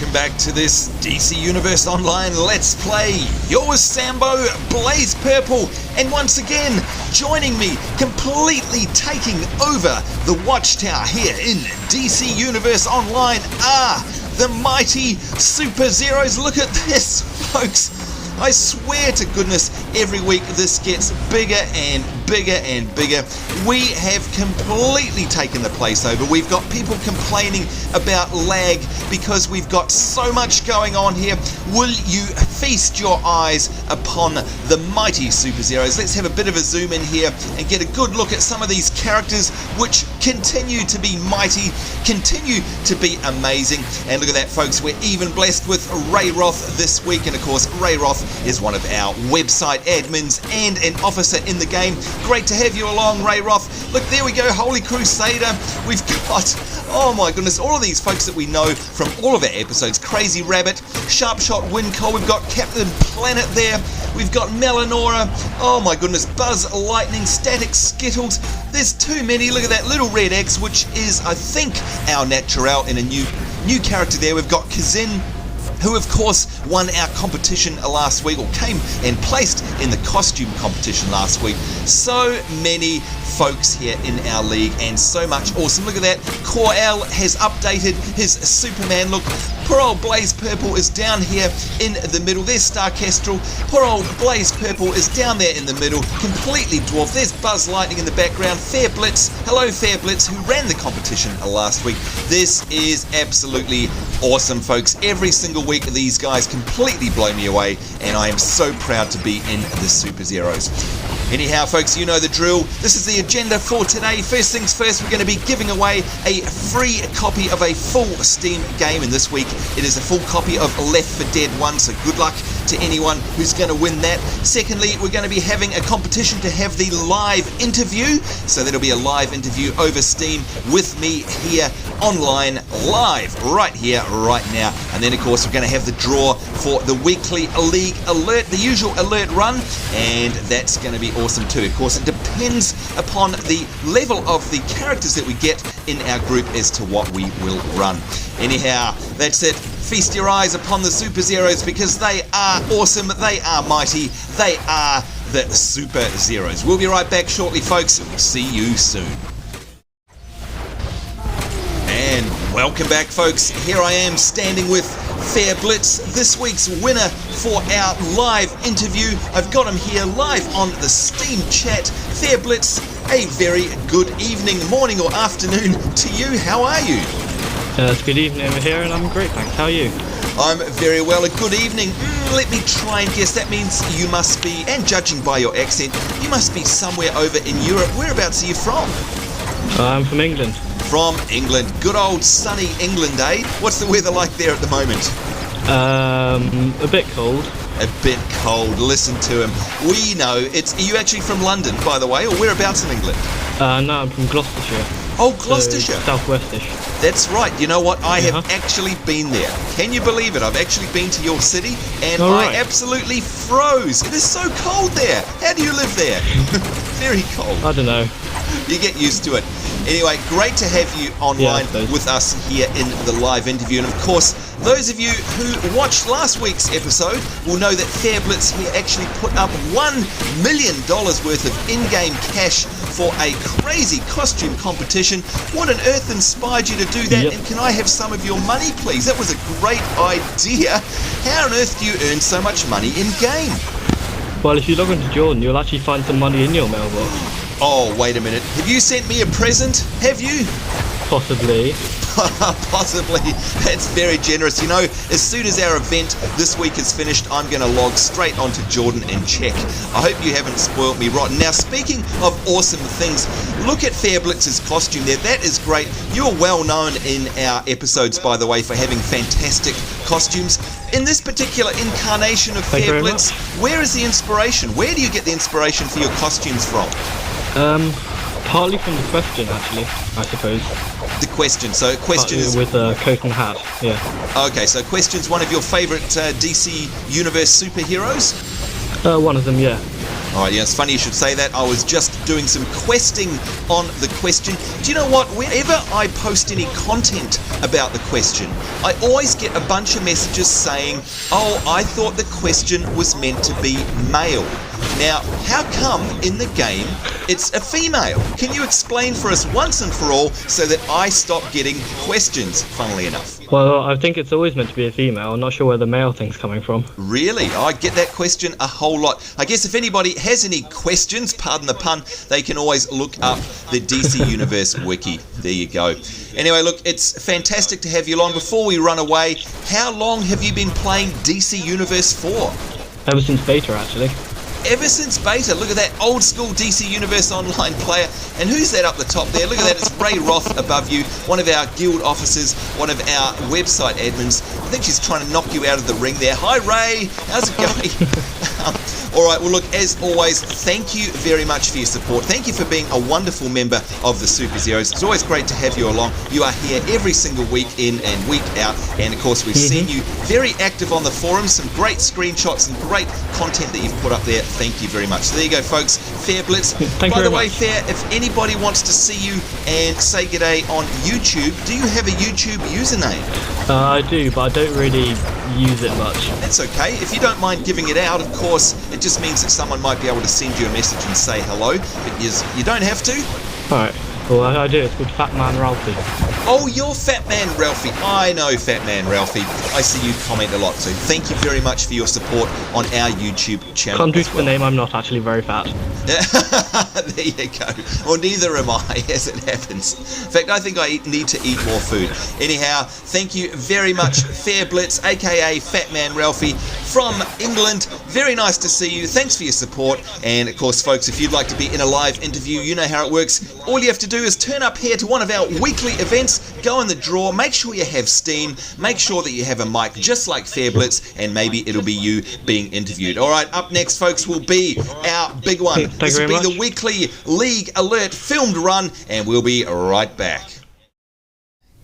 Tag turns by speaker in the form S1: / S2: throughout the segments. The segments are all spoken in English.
S1: welcome back to this DC Universe Online Let's Play. You're with Sambo, Blaze Purple, and once again, joining me, completely taking over the Watchtower here in DC Universe Online are the mighty Superzeroes. Look at this, folks. I swear to goodness, every week this gets bigger and bigger and bigger. We have completely taken the place over. We've got people complaining about lag because we've got so much going on here. Will you feast your eyes upon the mighty Superzeroes? Let's have a bit of a zoom in here and get a good look at some of these characters which continue to be mighty, continue to be amazing. And look at that, folks, we're even blessed with Ray Roth this week, and of course Ray Roth is one of our website admins and an officer in the game. Great to have you along, Ray Roth. Look, there we go, Holy Crusader. We've got, oh my goodness, all of these folks that we know from all of our episodes. Crazy Rabbit, Sharpshot Wincole, we've got Captain Planet there, we've got Melanora, oh my goodness, Buzz Lightning, Static Skittles. There's too many. Look at that little red X, which is, I think, our Naturael in a new character there. We've got Kazin, who of course won our competition last week, or came and placed in the costume competition last week. So many folks here in our league and so much awesome. Look at that, Kor-El has updated his Superman look. Poor old Blaze Purple is down here in the middle. There's Star Kestrel. Poor old Blaze Purple is down there in the middle, completely dwarfed. There's Buzz Lightning in the background. Fair Blitz, hello Fair Blitz, who ran the competition last week. This is absolutely awesome, folks. Every single week these guys completely blow me away, and I am so proud to be in the Superzeroes. Anyhow, folks, you know the drill. This is the agenda for today. First things first, we're going to be giving away a free copy of a full Steam game, and this week it is a full copy of Left 4 Dead 1, so good luck to anyone who's going to win that. Secondly, we're going to be having a competition to have the live interview, so that'll be a live interview over Steam with me here online, live, right here, right now. And then, of course, we're going to have the draw for the weekly league alert, the usual alert run, and that's going to be awesome too. Of course, it depends upon the level of the characters that we get in our group as to what we will run. Anyhow, that's it. Feast your eyes upon the Superzeroes because they are awesome, they are mighty, they are the Superzeroes. We'll be right back shortly, folks, and we'll see you soon. And welcome back, folks. Here I am standing with Fair Blitz, this week's winner for our live interview. I've got him here live on the Steam chat. Fair Blitz, a very good evening, morning or afternoon to you. How are you?
S2: It's good evening over here, and I'm great, thanks. How are you?
S1: I'm very well. A good evening. Let me try and guess. That means you must be, and judging by your accent, you must be somewhere over in Europe. Whereabouts are you from?
S2: I'm from England.
S1: From England. Good old sunny England, eh? What's the weather like there at the moment?
S2: A bit cold.
S1: A bit cold. Listen to him. We know it's. Are you actually from London, by the way, or whereabouts in England?
S2: No, I'm from Gloucestershire.
S1: Oh, Gloucestershire.
S2: So southwestish.
S1: That's right. You know what? I have actually been there. Can you believe it? I've actually been to your city, and I absolutely froze. It is so cold there. How do you live there? Very cold.
S2: I don't know.
S1: You get used to it. Anyway, great to have you online with us here in the live interview. And of course, those of you who watched last week's episode will know that Fair Blitz here actually put up $1 million worth of in-game cash for a crazy costume competition. What on earth inspired you to do that? And can I have some of your money, please? That was a great idea. How on earth do you earn so much money in-game?
S2: Well, if you log into Jordan, you'll actually find some money in your mailbox.
S1: Oh, wait a minute. Have you sent me a present? Have you?
S2: Possibly.
S1: Possibly. That's very generous. You know, as soon as our event this week is finished, I'm going to log straight onto Jordan and check. I hope you haven't spoiled me rotten. Now, speaking of awesome things, look at Fair Blitz's costume there. That is great. You're well known in our episodes, by the way, for having fantastic costumes. In this particular incarnation of Fair Blitz, where is the inspiration? Where do you get the inspiration for your costumes from?
S2: Partly from the question, actually, I suppose.
S1: The question. So question is
S2: with a coat and hat. Yeah.
S1: Okay. So question's one of your favourite DC Universe superheroes.
S2: One of them, yeah.
S1: Alright, yeah, it's funny you should say that. I was just doing some questing on the question. Do you know what? Whenever I post any content about the question, I always get a bunch of messages saying, oh, I thought the question was meant to be male. Now, how come in the game it's a female? Can you explain for us once and for all so that I stop getting questions, funnily enough?
S2: Well, I think it's always meant to be a female. I'm not sure where the male thing's coming from.
S1: Really? I get that question a whole lot. I guess if anybody has any questions, pardon the pun, they can always look up the DC Universe wiki. There you go. Anyway, look, it's fantastic to have you along. Before we run away, how long have you been playing DC Universe for?
S2: Ever since beta, actually.
S1: Ever since beta. Look at that old school DC Universe Online player. And who's that up the top there? Look at that, it's Ray Roth above you, one of our guild officers, one of our website admins. I think she's trying to knock you out of the ring there. Hi Ray, how's it going? Alright, well look, as always, thank you very much for your support. Thank you for being a wonderful member of the Superzeroes. It's always great to have you along. You are here every single week in and week out. And of course, we've seen you very active on the forums. Some great screenshots and great content that you've put up there. Thank you very much. So there you go, folks. Fair Blitz. By the way, Fair, if anybody wants to see you and say g'day on YouTube, do you have a YouTube username?
S2: I do, but I don't really use it much.
S1: That's okay. If you don't mind giving it out, of course, it just means that someone might be able to send you a message and say hello, but you don't have to.
S2: Alright. Well, I do. It's called Fat Man Ralphie.
S1: Oh, you're Fat Man Ralphie. I know Fat Man Ralphie. I see you comment a lot, so thank you very much for your support on our YouTube channel.
S2: Can't do the name, I'm not actually very fat.
S1: There you go. Well, neither am I, as it happens. In fact, I think I need to eat more food. Anyhow, thank you very much, Fair Blitz, aka Fat Man Ralphie, from England. Very nice to see you. Thanks for your support. And of course, folks, if you'd like to be in a live interview, you know how it works. All you have to do is turn up here to one of our weekly events, go in the draw, make sure you have Steam, make sure that you have a mic just like Fair Blitz, and maybe it'll be you being interviewed. Alright, up next, folks, will be our big one. This will be the weekly League Alert filmed run, and we'll be right back.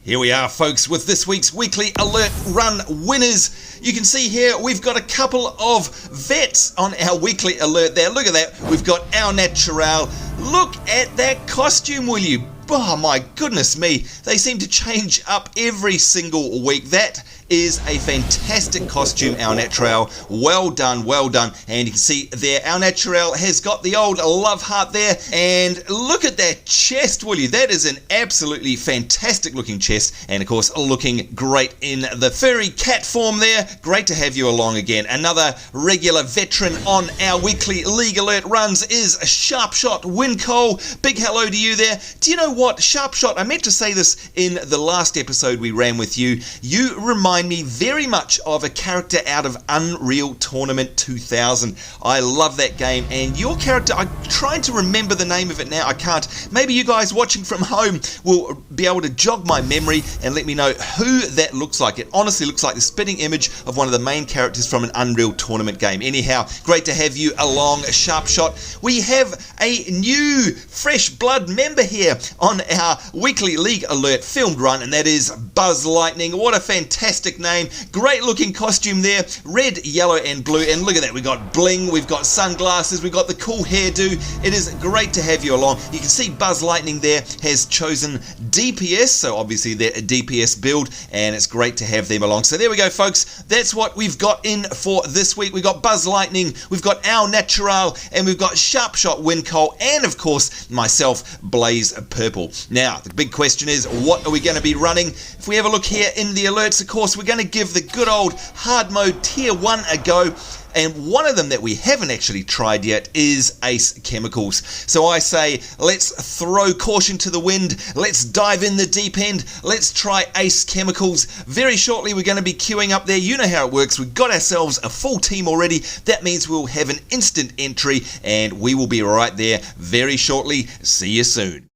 S1: Here we are, folks, with this week's Weekly Alert Run winners. You can see here we've got a couple of vets on our Weekly Alert there. Look at that. We've got our Naturael. Look at that costume, will you? Oh my goodness me. They seem to change up every single week. That is a fantastic costume, our Naturael. Well done, well done. And you can see there, our Naturael has got the old love heart there. And look at that chest, will you? That is an absolutely fantastic looking chest. And of course, looking great in the furry cat form there. Great to have you along again. Another regular veteran on our weekly League Alert runs is Sharpshot Wincole. Big hello to you there. Do you know what? Sharpshot, I meant to say this in the last episode we ran with you. You remind me very much of a character out of Unreal Tournament 2000. I love that game, and your character, I'm trying to remember the name of it now, I can't. Maybe you guys watching from home will be able to jog my memory and let me know who that looks like. It honestly looks like the spitting image of one of the main characters from an Unreal Tournament game. Anyhow, great to have you along, Sharpshot. We have a new fresh blood member here on our weekly League Alert filmed run, and that is Buzz Lightning. What a fantastic name. Great looking costume there. Red, yellow and blue. And look at that. We've got bling. We've got sunglasses. We've got the cool hairdo. It is great to have you along. You can see Buzz Lightning there has chosen DPS. So obviously they're a DPS build, and it's great to have them along. So there we go, folks. That's what we've got in for this week. We've got Buzz Lightning. We've got our Naturael, and we've got Sharpshot Wincole, and of course myself, Blaze Purple. Now, the big question is, what are we going to be running? If we have a look here in the alerts, of course, we're going to give the good old hard mode tier 1 a go. And one of them that we haven't actually tried yet is Ace Chemicals. So I say, let's throw caution to the wind. Let's dive in the deep end. Let's try Ace Chemicals. Very shortly, we're going to be queuing up there. You know how it works. We've got ourselves a full team already. That means we'll have an instant entry, and we will be right there very shortly. See you soon.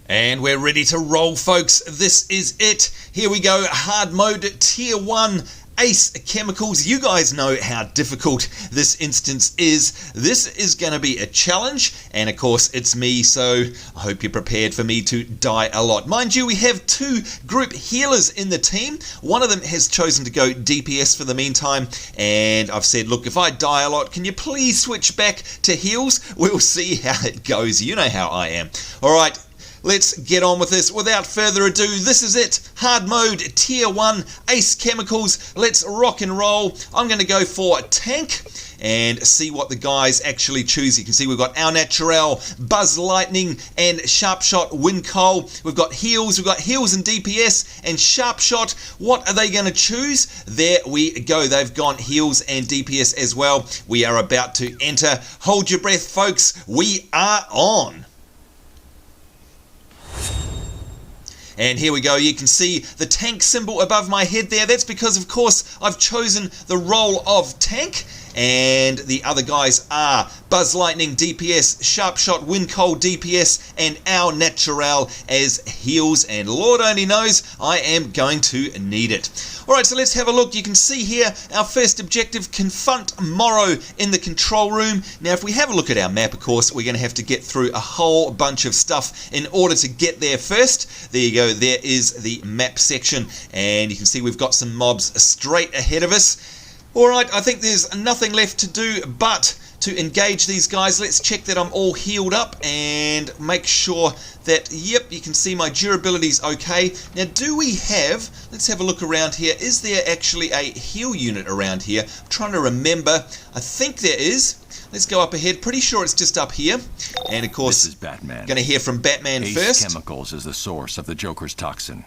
S1: And we're ready to roll, folks. This is it. Here we go. Hard mode tier 1. Ace Chemicals. You guys know how difficult this instance is. This is going to be a challenge, and of course it's me, so I hope you're prepared for me to die a lot. Mind you, we have 2 group healers in the team. One of them has chosen to go DPS for the meantime, and I've said, look, if I die a lot, can you please switch back to heals? We'll see how it goes. You know how I am. Alright, let's get on with this. Without further ado, this is it. Hard mode, tier 1, Ace Chemicals. Let's rock and roll. I'm going to go for tank and see what the guys actually choose. You can see we've got our Naturael, Buzz Lightning, and Sharpshot Wincole. We've got heals and DPS, and Sharpshot. What are they going to choose? There we go. They've gone heals and DPS as well. We are about to enter. Hold your breath, folks. We are on. And here we go. You can see the tank symbol above my head there. That's because, of course, I've chosen the role of tank. And the other guys are Buzz Lightning DPS, Sharpshot Wincole DPS, and our Naturael as heals. And Lord only knows I am going to need it. Alright, so let's have a look. You can see here our first objective, confront Morrow in the control room. Now if we have a look at our map, of course, we're going to have to get through a whole bunch of stuff in order to get there first. There you go, there is the map section, and you can see we've got some mobs straight ahead of us. Alright, I think there's nothing left to do but to engage these guys. Let's check that I'm all healed up and make sure that, yep, you can see my durability's okay. Now, do we have, let's have a look around here, is there actually a heal unit around here? I'm trying to remember. I think there is. Let's go up ahead. Pretty sure it's just up here. And of course,
S3: this is Batman.
S1: Going to hear from Batman
S3: Ace
S1: first.
S3: Chemicals is the source of the Joker's toxin.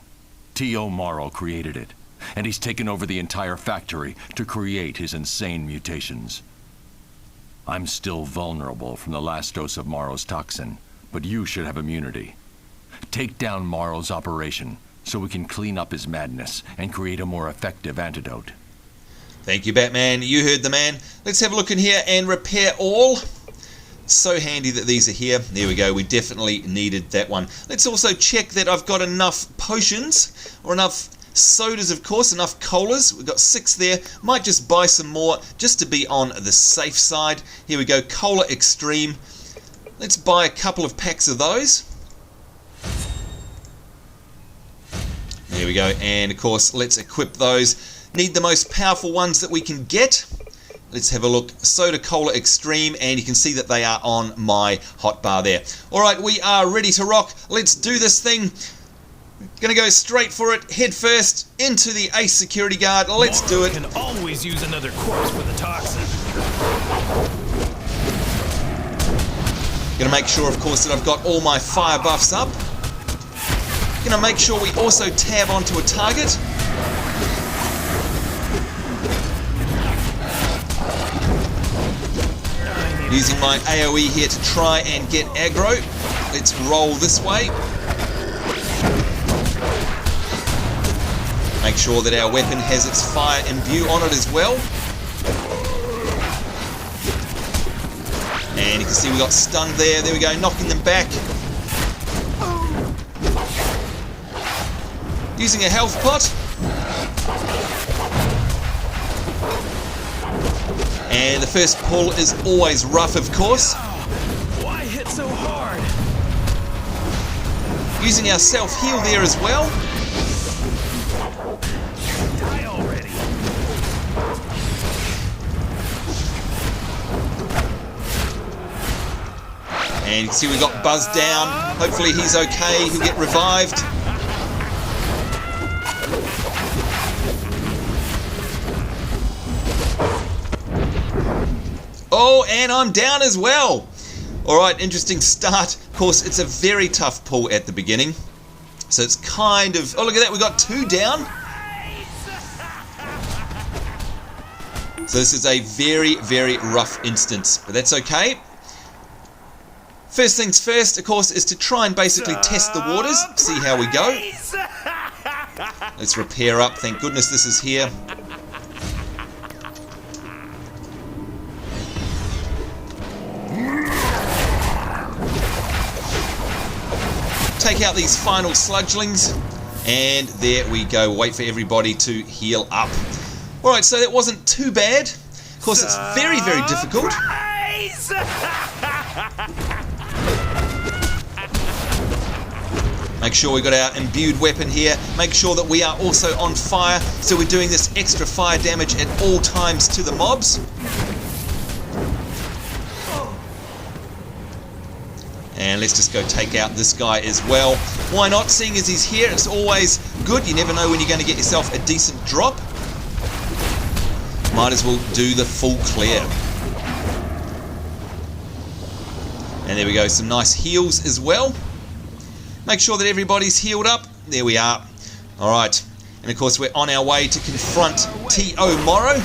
S3: T.O.Morrow created it, and he's taken over the entire factory to create his insane mutations. I'm still vulnerable from the last dose of Morrow's toxin, but you should have immunity. Take down Morrow's operation so we can clean up his madness and create a more effective antidote.
S1: Thank you, Batman. You heard the man. Let's have a look in here and repair all. So handy that these are here. There we go. We definitely needed that one. Let's also check that I've got enough potions, or enough sodas, of course, enough colas. We've got 6 there. Might just buy some more just to be on the safe side. Here we go. Cola Extreme. Let's buy a couple of packs of those. There we go. And of course, let's equip those. Need the most powerful ones that we can get. Let's have a look. Soda Cola Extreme, and you can see that they are on my hotbar there. Alright, we are ready to rock. Let's do this thing. Gonna go straight for it, head first, into the Ace security guard. Let's do it.
S4: Can always use another corpse for the toxin.
S1: Gonna make sure, of course, that I've got all my fire buffs up. Gonna make sure we also tab onto a target. Using my AoE here to try and get aggro. Let's roll this way. Make sure that our weapon has its fire imbue on it as well. And you can see we got stunned there. There we go, knocking them back. Using a health pot. And the first pull is always rough, of course.
S4: Why hit so hard?
S1: Using our self-heal there as well.
S4: Die already.
S1: And you can see we got Buzz down. Hopefully he's okay. He'll get revived. Oh, and I'm down as well. Alright, interesting start. Of course, it's a very tough pull at the beginning. So it's kind of... Oh, look at that. We got 2 down. So this is a very, very rough instance. But that's okay. First things first, of course, is to try and basically test the waters. See how we go. Let's repair up. Thank goodness this is here. Take out these final sludgelings, and there we go. Wait for everybody to heal up. Alright, so that wasn't too bad. Of course, it's very, very difficult. Make sure we got our imbued weapon here. Make sure that we are also on fire, so we're doing this extra fire damage at all times to the mobs. And let's just go take out this guy as well. Why not? Seeing as he's here, it's always good. You never know when you're going to get yourself a decent drop. Might as well do the full clear. And there we go, some nice heals as well. Make sure that everybody's healed up. There we are. Alright. And of course we're on our way to confront T.O.Morrow.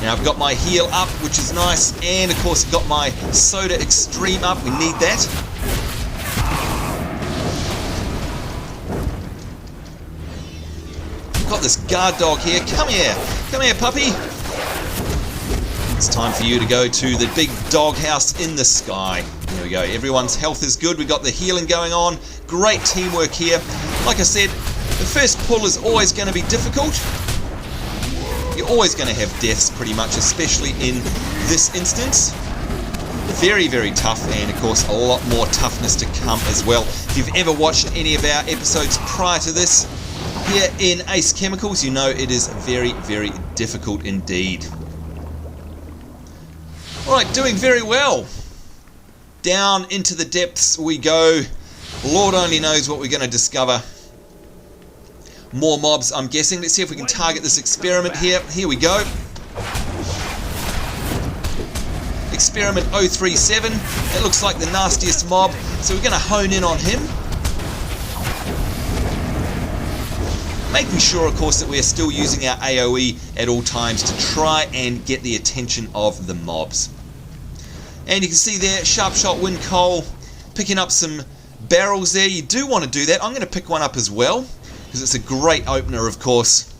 S1: Now I've got my heal up, which is nice. And of course I've got my soda extreme up. We need that. I've got this guard dog here. Come here. Come here, puppy. It's time for you to go to the big doghouse in the sky. There we go. Everyone's health is good. We've got the healing going on. Great teamwork here. Like I said, the first pull is always going to be difficult. You're always going to have deaths pretty much, especially in this instance. Very, very tough, and of course a lot more toughness to come as well. If you've ever watched any of our episodes prior to this, here in Ace Chemicals, you know it is very, very difficult indeed. Alright, doing very well. Down into the depths we go. Lord only knows what we're going to discover. More mobs, I'm guessing. Let's see if we can target this experiment here. Here we go. Experiment 037. That looks like the nastiest mob, so we're going to hone in on him. Making sure, of course, that we are still using our AoE at all times to try and get the attention of the mobs. And you can see there, Sharpshot Wincole picking up some barrels there. You do want to do that. I'm going to pick one up as well, because it's a great opener, of course.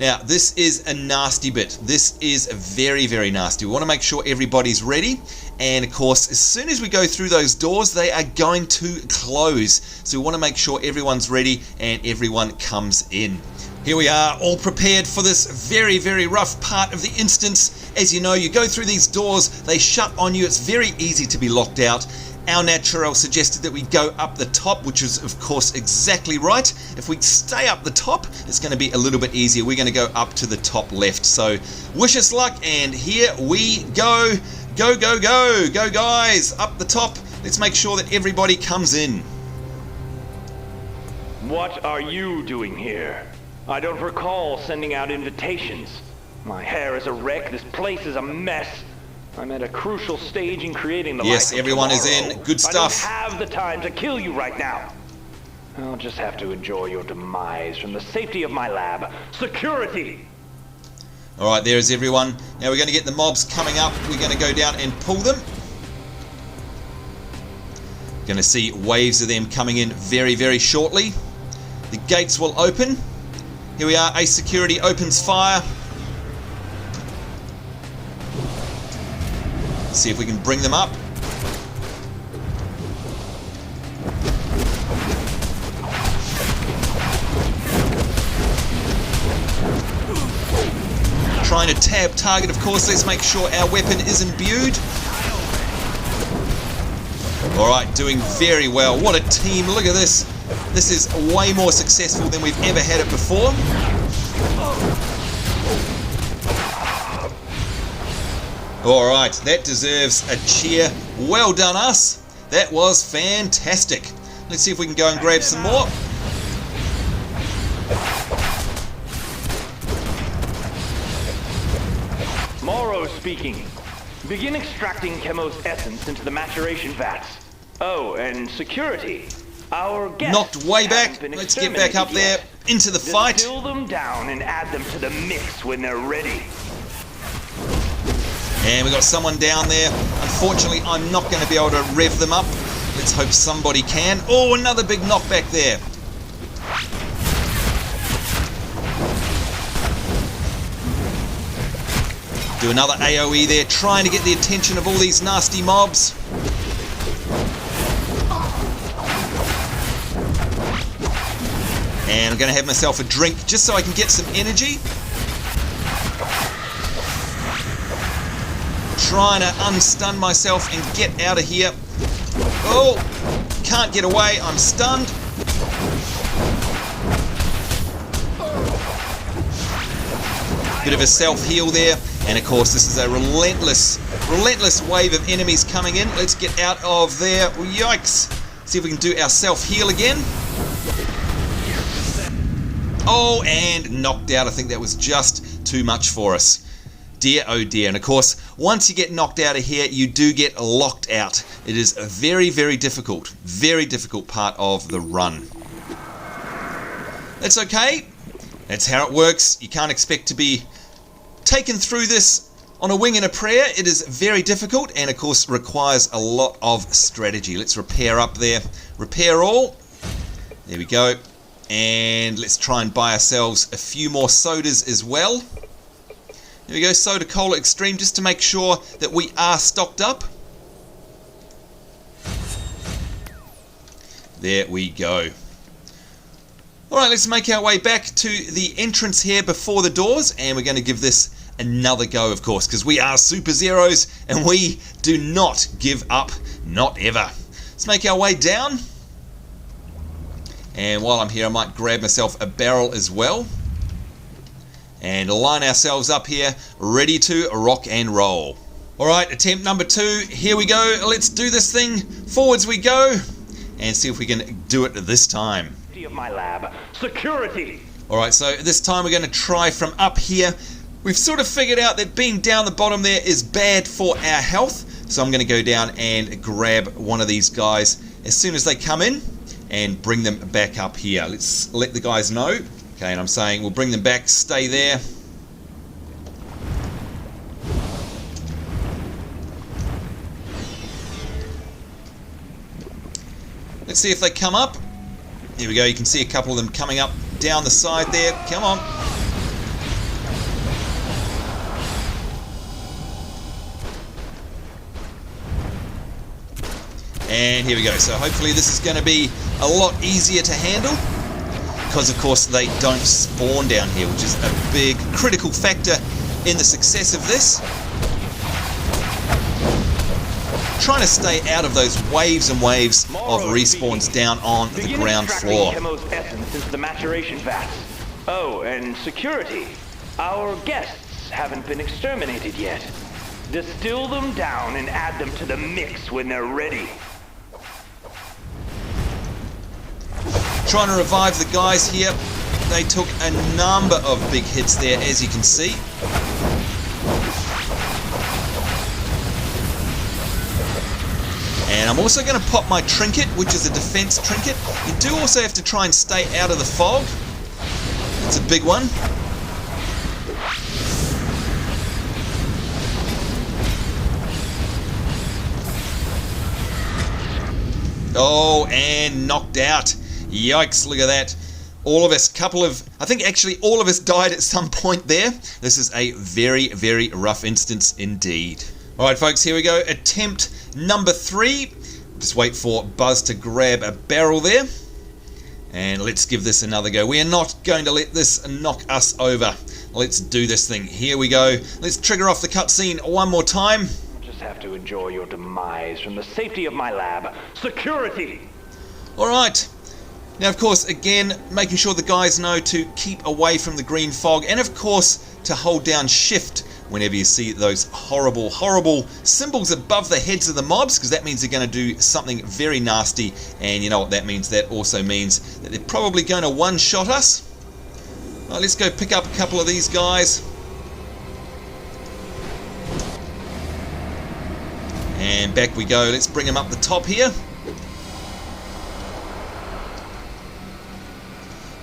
S1: Now, this is a nasty bit. This is very, very nasty. We want to make sure everybody's ready. And, of course, as soon as we go through those doors, they are going to close. So we want to make sure everyone's ready and everyone comes in. Here we are, all prepared for this very, very rough part of the instance. As you know, you go through these doors, they shut on you. It's very easy to be locked out. Our Naturael suggested that we go up the top, which is, of course, exactly right. If we stay up the top, it's going to be a little bit easier. We're going to go up to the top left. So, wish us luck, and here we go. Go, go, go. Go, guys. Up the top. Let's make sure that everybody comes in.
S5: What are you doing here? I don't recall sending out invitations. My hair is a wreck. This place is a mess. I'm at a crucial stage in creating the
S1: Yes,
S5: life of
S1: everyone is
S5: tomorrow.
S1: in. Good stuff.
S5: I don't have the time to kill you right now. I'll just have to enjoy your demise from the safety of my lab. Security!
S1: Alright, there is everyone. Now we're going to get the mobs coming up. We're going to go down and pull them. Going to see waves of them coming in very, very shortly. The gates will open. Here we are. Ace Security opens fire. See if we can bring them up. Trying to tab target, of course. Let's make sure our weapon is imbued. Alright, doing very well. What a team. Look at this. This is way more successful than we've ever had it before. Alright, that deserves a cheer. Well done, us. That was fantastic. Let's see if we can go and grab some more.
S5: Morrow speaking. Begin extracting Chemo's essence into the maturation vats. Oh, and security. Our guests
S1: Knocked way back.
S5: haven't been
S1: Let's get back up there
S5: exterminated
S1: into the
S5: yet.
S1: fight.
S5: Distill them down and add them to the mix when they're ready.
S1: And we got someone down there. Unfortunately, I'm not going to be able to rev them up. Let's hope somebody can. Oh, another big knockback there. Do another AoE there, trying to get the attention of all these nasty mobs. And I'm going to have myself a drink just so I can get some energy. Trying to unstun myself and get out of here. Oh, can't get away, I'm stunned. Bit of a self-heal there. And of course, this is a relentless wave of enemies coming in. Let's get out of there. Yikes. See if we can do our self-heal again. Oh, and knocked out. I think that was just too much for us. Dear, oh dear. And of course, once you get knocked out of here, you do get locked out. It is a very, very difficult part of the run. That's okay. That's how it works. You can't expect to be taken through this on a wing and a prayer. It is very difficult and of course requires a lot of strategy. Let's repair up there. Repair all. There we go. And let's try and buy ourselves a few more sodas as well. There we go, Soda Cola Extreme, just to make sure that we are stocked up. There we go. Alright, let's make our way back to the entrance here before the doors, and we're going to give this another go, of course, because we are Superzeroes, and we do not give up, not ever. Let's make our way down. And while I'm here, I might grab myself a barrel as well. And line ourselves up here, ready to rock and roll. Alright, attempt number 2. Here we go. Let's do this thing. Forwards we go. And see if we can do it this time.
S5: Of my lab. Security!
S1: Alright, so this time we're going to try from up here. We've sort of figured out that being down the bottom there is bad for our health. So I'm going to go down and grab one of these guys as soon as they come in and bring them back up here. Let's let the guys know. Okay, and I'm saying we'll bring them back, stay there. Let's see if they come up. Here we go, you can see a couple of them coming up down the side there. Come on. And here we go. So hopefully this is going to be a lot easier to handle. Because of course they don't spawn down here, which is a big critical factor in the success of this. Trying to stay out of those waves and waves of respawns down on the ground floor.
S5: Chemo's essence into the maturation vats. Oh, and security. Our guests haven't been exterminated yet. Distill them down and add them to the mix when they're ready.
S1: Trying to revive the guys here. They took a number of big hits there, as you can see. And I'm also going to pop my trinket, which is a defense trinket. You do also have to try and stay out of the fog. It's a big one. Oh, and knocked out. Yikes, look at that. All of us, I think actually all of us died at some point there. This is a very, very rough instance indeed. Alright folks, here we go. Attempt number 3. Just wait for Buzz to grab a barrel there. And let's give this another go. We are not going to let this knock us over. Let's do this thing. Here we go. Let's trigger off the cutscene one more time.
S5: Just have to enjoy your demise from the safety of my lab. Security!
S1: Alright. Now, of course, again, making sure the guys know to keep away from the green fog, and of course, to hold down shift whenever you see those horrible, horrible symbols above the heads of the mobs, because that means they're going to do something very nasty, and you know what that means? That also means that they're probably going to one-shot us. Well, let's go pick up a couple of these guys. And back we go. Let's bring them up the top here.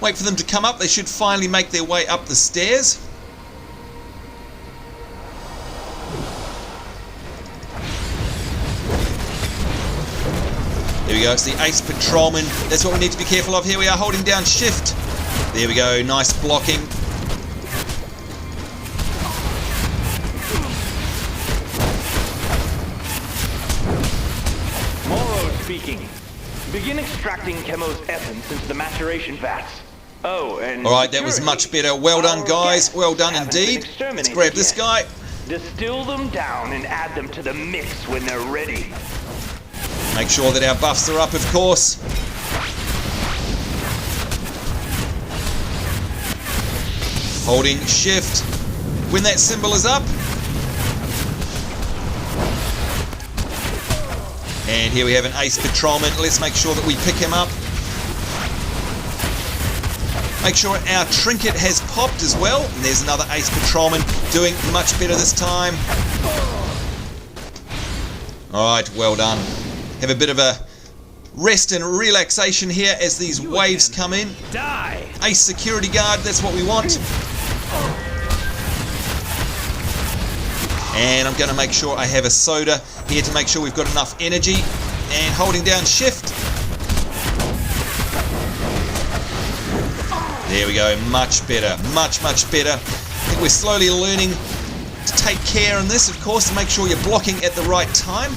S1: Wait for them to come up. They should finally make their way up the stairs. There we go. It's the Ace Patrolman. That's what we need to be careful of. Here we are holding down shift. There we go. Nice blocking.
S5: Morrow speaking. Begin extracting Chemo's essence into the maturation vats. Oh, and
S1: Alright, that was
S5: security.
S1: much better. Well done,
S5: Our
S1: guys.
S5: guests
S1: Well done
S5: haven't been
S1: indeed. Let's
S5: exterminated
S1: grab this
S5: yet.
S1: guy.
S5: Distill them down and add them to the mix when they're ready.
S1: Make sure that our buffs are up, of course. Holding shift when that symbol is up. And here we have an ace patrolman. Let's make sure that we pick him up. Make sure our trinket has popped as well. And there's another ace patrolman doing much better this time. Alright, well done. Have a bit of a rest and relaxation here as these waves come in.
S4: Die!
S1: Ace security guard, that's what we want. And I'm going to make sure I have a soda here to make sure we've got enough energy. And holding down shift. There we go, much better, much better. I think we're slowly learning to take care in this, of course, to make sure you're blocking at the right time.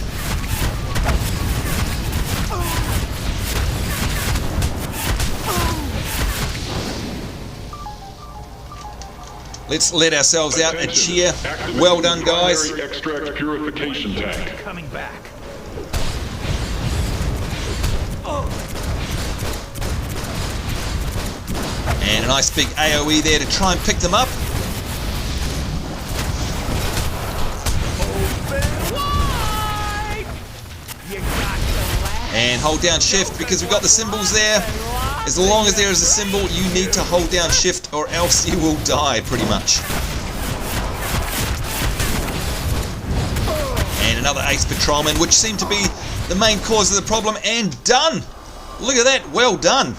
S1: Let's let ourselves out a cheer. Well done, guys.
S6: Extract purification tank.
S4: Coming back.
S1: And a nice big AoE there to try and pick them up. And hold down shift because we've got the symbols there. As long as there is a symbol, you need to hold down shift or else you will die pretty much. And another ace patrolman, which seemed to be the main cause of the problem, and done. Look at that, well done.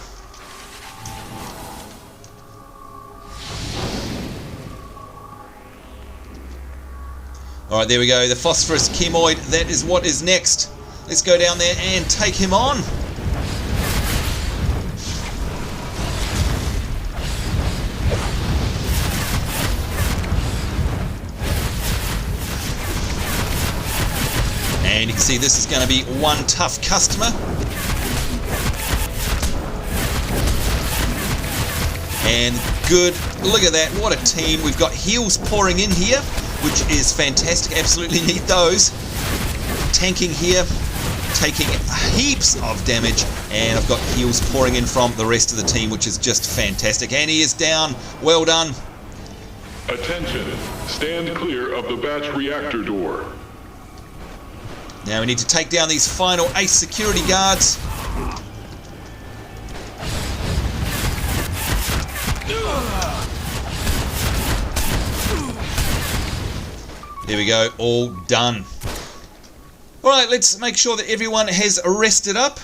S1: Alright, there we go, the phosphorus chemoid, that is what is next. Let's go down there and take him on. And you can see this is going to be one tough customer. And good, look at that, what a team. We've got heals pouring in here, which is fantastic, absolutely need those. Tanking here, taking heaps of damage, and I've got heals pouring in from the rest of the team, which is just fantastic. And he is down, well done.
S6: Attention, stand clear of the batch reactor door.
S1: Now we need to take down these final ace security guards. There we go, all done. Alright, let's make sure that everyone has rested up.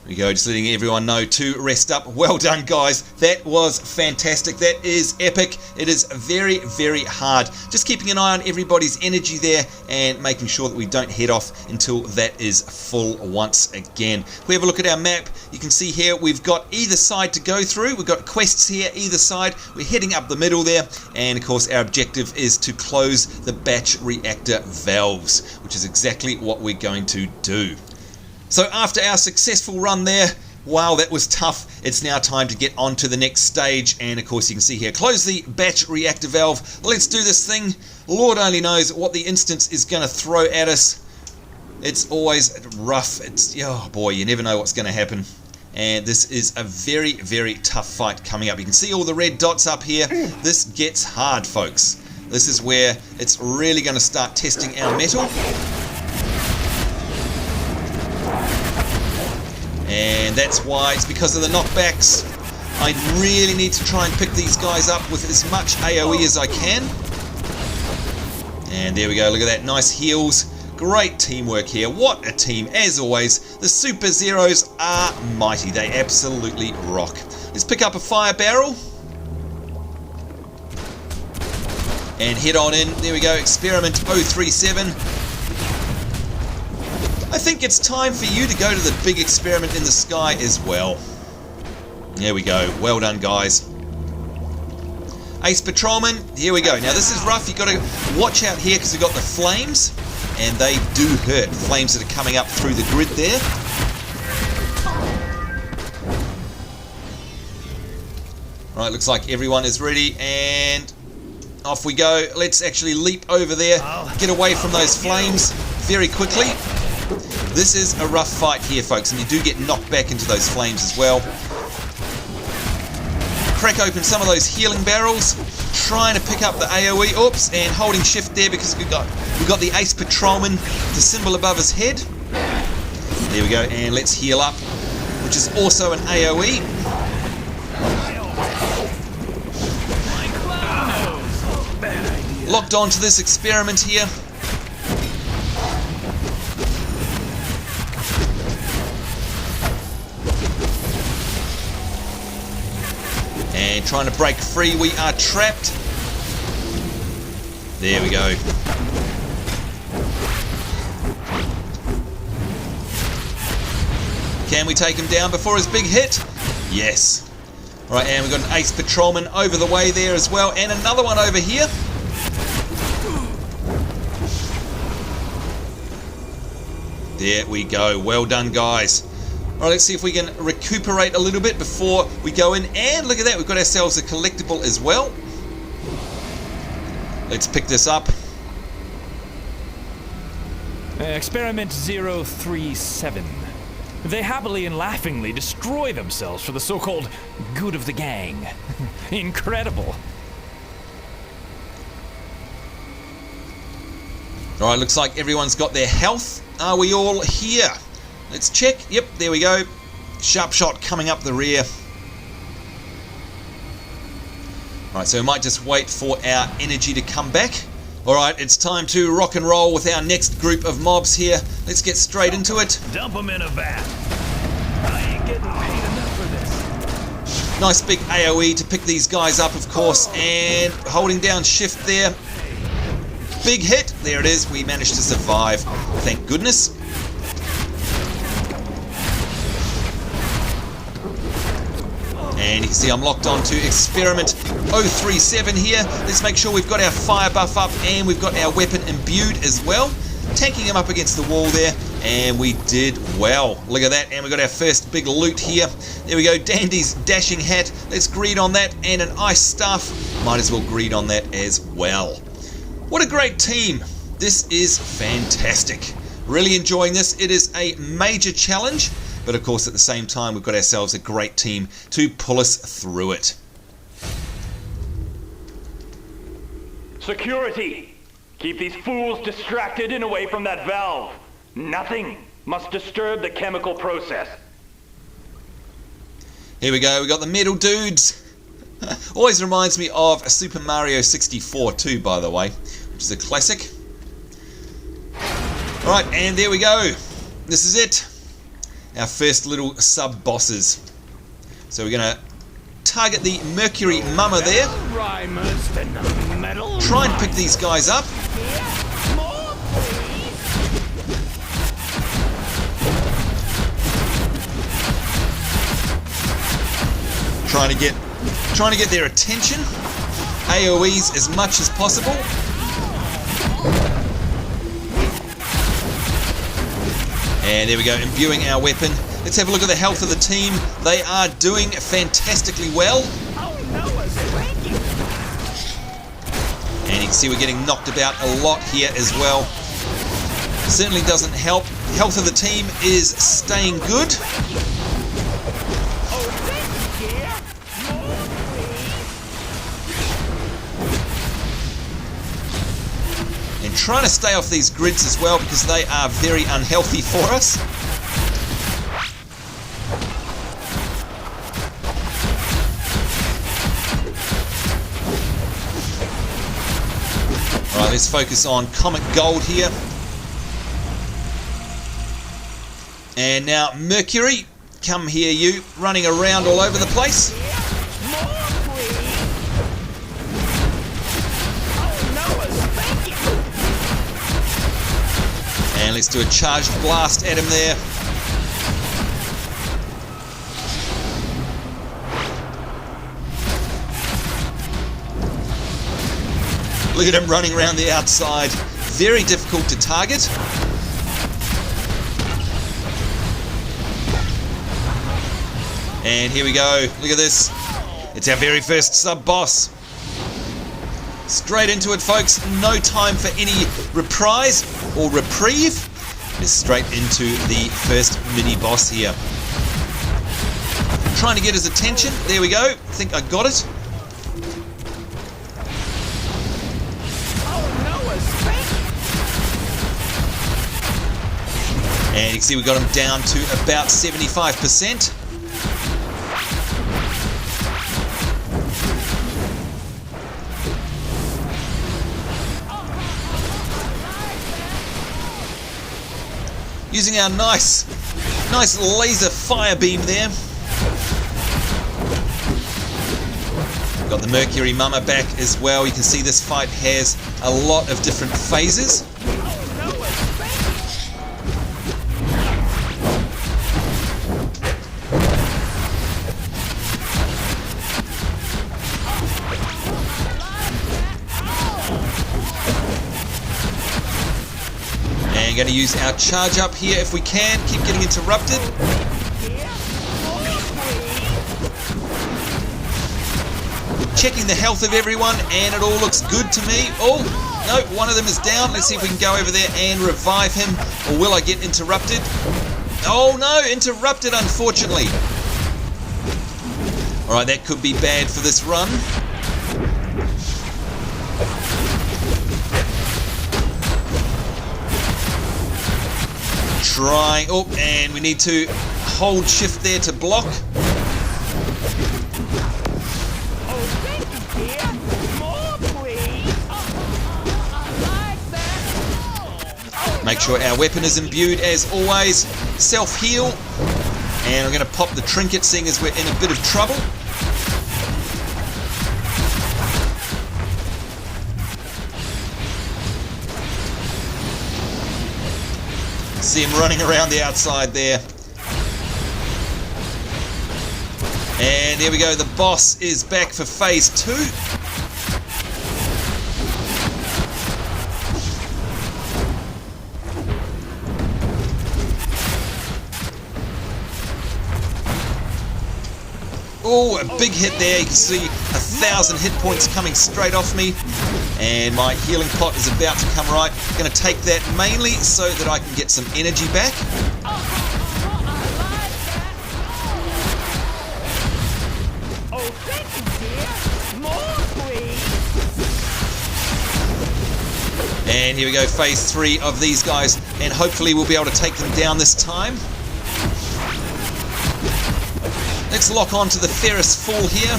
S1: There we go, just letting everyone know to rest up. Well done, guys. That was fantastic. That is epic. It is very, very hard. Just keeping an eye on everybody's energy there and making sure that we don't head off until that is full once again. If we have a look at our map, you can see here we've got either side to go through. We've got quests here either side. We're heading up the middle there, and of course our objective is to close the batch reactor valves, which is exactly what we're going to do. So after our successful run there, wow, that was tough. It's now time to get on to the next stage, and of course you can see here, close the batch reactor valve. Let's do this thing. Lord only knows what the instance is going to throw at us. It's always rough. It's, oh boy, you never know what's going to happen. And this is a very, very tough fight coming up. You can see all the red dots up here. This gets hard, folks. This is where it's really going to start testing our mettle. And that's why, it's because of the knockbacks. I really need to try and pick these guys up with as much AoE as I can. And there we go, look at that, nice heals. Great teamwork here, what a team. As always, the Superzeroes are mighty, they absolutely rock. Let's pick up a fire barrel. And head on in, there we go, Experiment 037. I think it's time for you to go to the big experiment in the sky as well. There we go. Well done, guys. Ace Patrolman, here we go. Now this is rough. You've got to watch out here because we've got the flames, and they do hurt. The flames that are coming up through the grid there. Alright, looks like everyone is ready, and off we go. Let's actually leap over there, get away from those flames very quickly. This is a rough fight here, folks, and you do get knocked back into those flames as well. Crack open some of those healing barrels, trying to pick up the AoE. Oops, and holding shift there because we've got the ace patrolman, the symbol above his head. There we go, and let's heal up, which is also an AoE. Locked on to this experiment here. And trying to break free, we are trapped. There we go. Can we take him down before his big hit? Yes. Right, and we've got an ace patrolman over the way there as well, and another one over here. There we go. Well done, guys. Alright, let's see if we can recuperate a little bit before we go in. And look at that, we've got ourselves a collectible as well. Let's pick this up.
S4: Experiment 037. They happily and laughingly destroy themselves for the so-called good of the gang. Incredible.
S1: Alright, looks like everyone's got their health. Are we all here? Let's check. Yep, there we go. Sharpshot coming up the rear. Alright, so we might just wait for our energy to come back. Alright, it's time to rock and roll with our next group of mobs here. Let's get straight into it.
S4: Dump them in a vat. I ain't getting paid enough for this.
S1: Nice big AoE to pick these guys up, of course, and holding down shift there. Big hit. There it is. We managed to survive. Thank goodness. And you can see I'm locked on to experiment 037 here. Let's make sure we've got our fire buff up and we've got our weapon imbued as well. Tanking him up against the wall there, and we did well. Look at that, and we got our first big loot here. There we go, Dandy's dashing hat. Let's greed on that, and an ice staff. Might as well greed on that as well. What a great team. This is fantastic. Really enjoying this. It is a major challenge, but of course at the same time we've got ourselves a great team to pull us through it.
S5: Security! Keep these fools distracted and away from that valve. Nothing must disturb the chemical process.
S1: Here we go, we got the metal dudes. Always reminds me of Super Mario 64 too, by the way, which is a classic. Alright, and there we go. This is it. Our first little sub-bosses. So we're going to target the Mercury Mama there. Try and pick these guys up. Trying to get their attention. AoEs as much as possible. And there we go, imbuing our weapon. Let's have a look at the health of the team. They are doing fantastically well. And you can see we're getting knocked about a lot here as well. Certainly doesn't help. Health of the team is staying good. And trying to stay off these grids as well because they are very unhealthy for us. Alright, let's focus on Comet Gold here. And now Mercury, come here you, running around all over the place. And let's do a charged blast at him there. Look at him running around the outside. Very difficult to target. And here we go. Look at this. It's our very first sub-boss. Straight into it, folks. No time for any reprise or reprieve. Just straight into the first mini-boss here. Trying to get his attention. There we go. I think I got it. And you can see we got him down to about 75%. Using our nice laser fire beam there. Got the Mercury Mama back as well. You can see this fight has a lot of different phases. Going to use our charge up here if we can. Keep getting interrupted. Checking the health of everyone, and it all looks good to me. Oh, no, one of them is down. Let's see if we can go over there and revive him, or will I get interrupted? Oh no, interrupted, unfortunately. Alright, that could be bad for this run. Trying, oh, and we need to hold shift there to block. Make sure our weapon is imbued as always. Self-heal. And I'm going to pop the trinket seeing as we're in a bit of trouble. See him running around the outside there. And there we go, the boss is back for phase 2. Oh, a big hit there. You can see 1,000 hit points coming straight off me. And my healing pot is about to come right. I'm going to take that mainly so that I can get some energy back. And here we go, phase 3 of these guys. And hopefully we'll be able to take them down this time. Let's lock on to the Ferris fall here.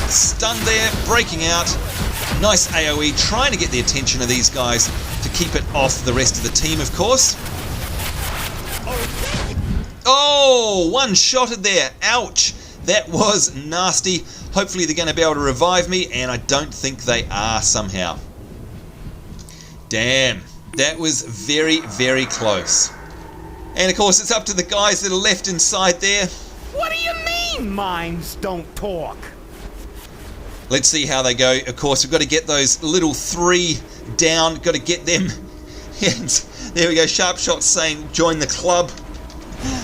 S1: Stunned there, breaking out. Nice AoE, trying to get the attention of these guys to keep it off the rest of the team, of course. Oh, one-shotted there. Ouch. That was nasty. Hopefully they're going to be able to revive me, and I don't think they are somehow. Damn. That was very, very close. And of course, it's up to the guys that are left inside there.
S7: What do you mean, minds don't talk?
S1: Let's see how they go. Of course, we've got to get those little 3 down. Got to get them. And there we go. Sharpshot saying, join the club.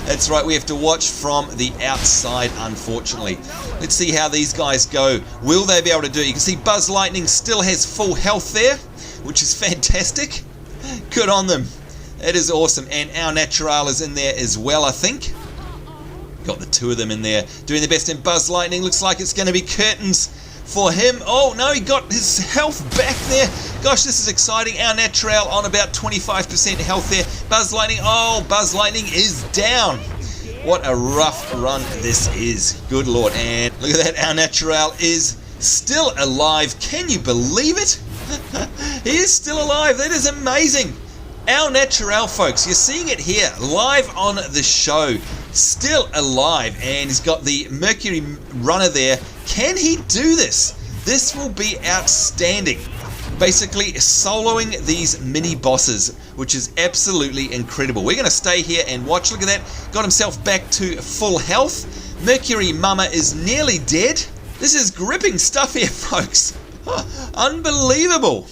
S1: That's right, we have to watch from the outside, unfortunately. Let's see how these guys go. Will they be able to do it? You can see Buzz Lightning still has full health there, which is fantastic. Good on them. That is awesome. And our Naturael is in there as well, I think. Got the 2 of them in there doing the best. And Buzz Lightning looks like it's going to be curtains for him. Oh no, he got his health back there. Gosh, this is exciting. Our Naturael on about 25% health there. Buzz Lightning, oh, Buzz Lightning is down. What a rough run this is. Good lord. And look at that, our Naturael is still alive. Can you believe it? He is still alive. That is amazing. Our Naturael, folks, you're seeing it here live on the show. Still alive, and he's got the Mercury runner there. Can he do this? This will be outstanding. Basically soloing these mini bosses, which is absolutely incredible. We're going to stay here and watch. Look at that. Got himself back to full health. Mercury Mama is nearly dead. This is gripping stuff here, folks. Unbelievable.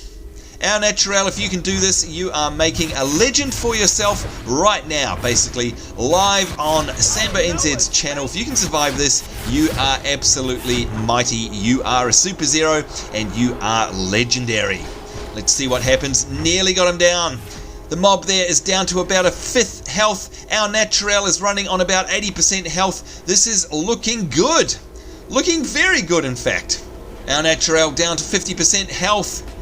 S1: Our Naturael, if you can do this, you are making a legend for yourself right now, basically live on Sambonz's channel. If you can survive this, you are absolutely mighty. You are a Super Zero and you are legendary. Let's see what happens. Nearly got him down. The mob there is down to about a 5th health. Our Naturael is running on about 80% health. This is looking good. Looking very good, in fact. Our Naturael down to 50% health.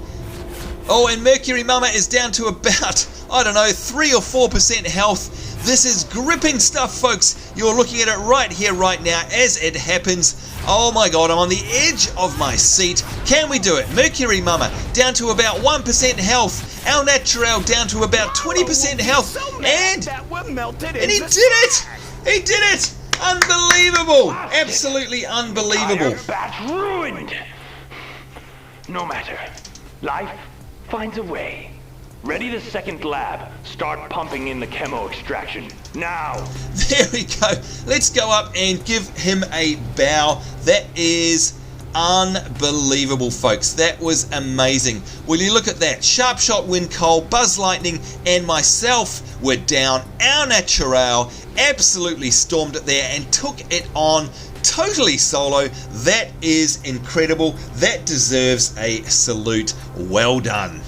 S1: Oh, and Mercury Mama is down to about, I don't know, 3 or 4% health. This is gripping stuff, folks. You're looking at it right here, right now, as it happens. Oh my god, I'm on the edge of my seat. Can we do it? Mercury Mama down to about 1% health. Our Naturael down to about 20% health. And he did it! He did it! Unbelievable! Absolutely unbelievable.
S5: Entire batch ruined. No matter. Life finds a way. Ready the second lab. Start pumping in the chemo extraction. Now!
S1: There we go. Let's go up and give him a bow. That is unbelievable, folks. That was amazing. Will you look at that? Sharpshot Wincole, Buzz Lightning, and myself were down. Our Naturael absolutely stormed it there and took it on totally solo. That is incredible. That deserves a salute. Well done.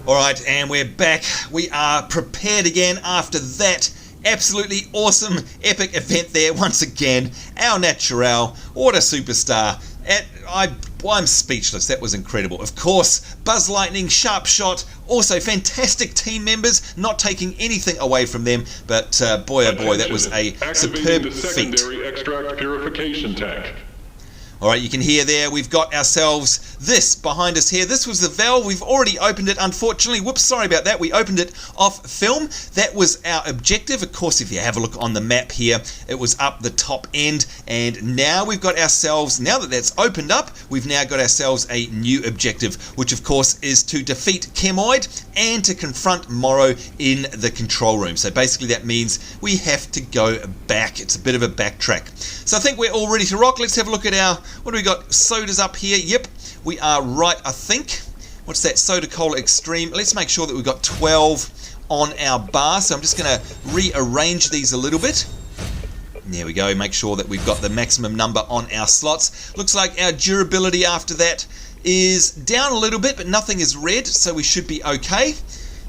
S1: Alright, and we're back. We are prepared again after that absolutely awesome epic event there. Once again, our Naturael, what a superstar. I'm speechless. That was incredible. Of course, Buzz Lightning, Sharpshot, also fantastic team members, not taking anything away from them, but boy oh boy, that was a superb
S6: the
S1: feat.
S6: secondary extract purification tank.
S1: Alright, you can hear there, we've got ourselves this behind us here. This was the valve. We've already opened it, unfortunately. Whoops, sorry about that. We opened it off film. That was our objective. Of course, if you have a look on the map here, it was up the top end. And now we've got ourselves, now that that's opened up, we've now got ourselves a new objective, which of course is to defeat Chemoid and to confront Morrow in the control room. So basically that means we have to go back. It's a bit of a backtrack. So I think we're all ready to rock. Let's have a look at our, what do we got? Sodas up here. Yep, we are right, I think. What's that? Soda Cola Extreme. Let's make sure that we've got 12 on our bar. So I'm just going to rearrange these a little bit. There we go. Make sure that we've got the maximum number on our slots. Looks like our durability after that is down a little bit, but nothing is red, so we should be okay.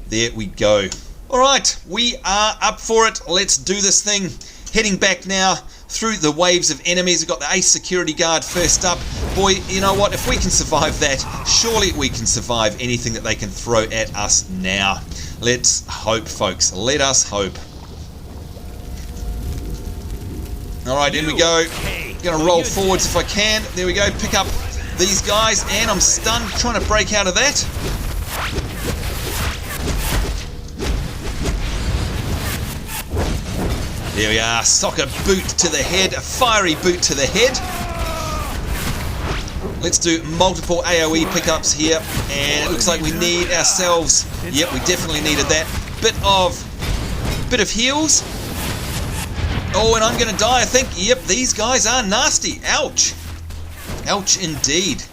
S1: There we go. All right, we are up for it. Let's do this thing. Heading back now through the waves of enemies. We've got the ace security guard first up. Boy, you know what? If we can survive that, surely we can survive anything that they can throw at us now. Let's hope, folks. Let us hope. All right, in we go. Gonna roll forwards if I can. There we go. Pick up these guys, and I'm stunned. Trying to break out of that. There we are, soccer boot to the head, a fiery boot to the head. Let's do multiple AoE pickups here, and it looks like we need ourselves, yep, we definitely needed that, bit of heals. Oh, and I'm gonna die, I think. Yep, these guys are nasty. Ouch. Ouch indeed.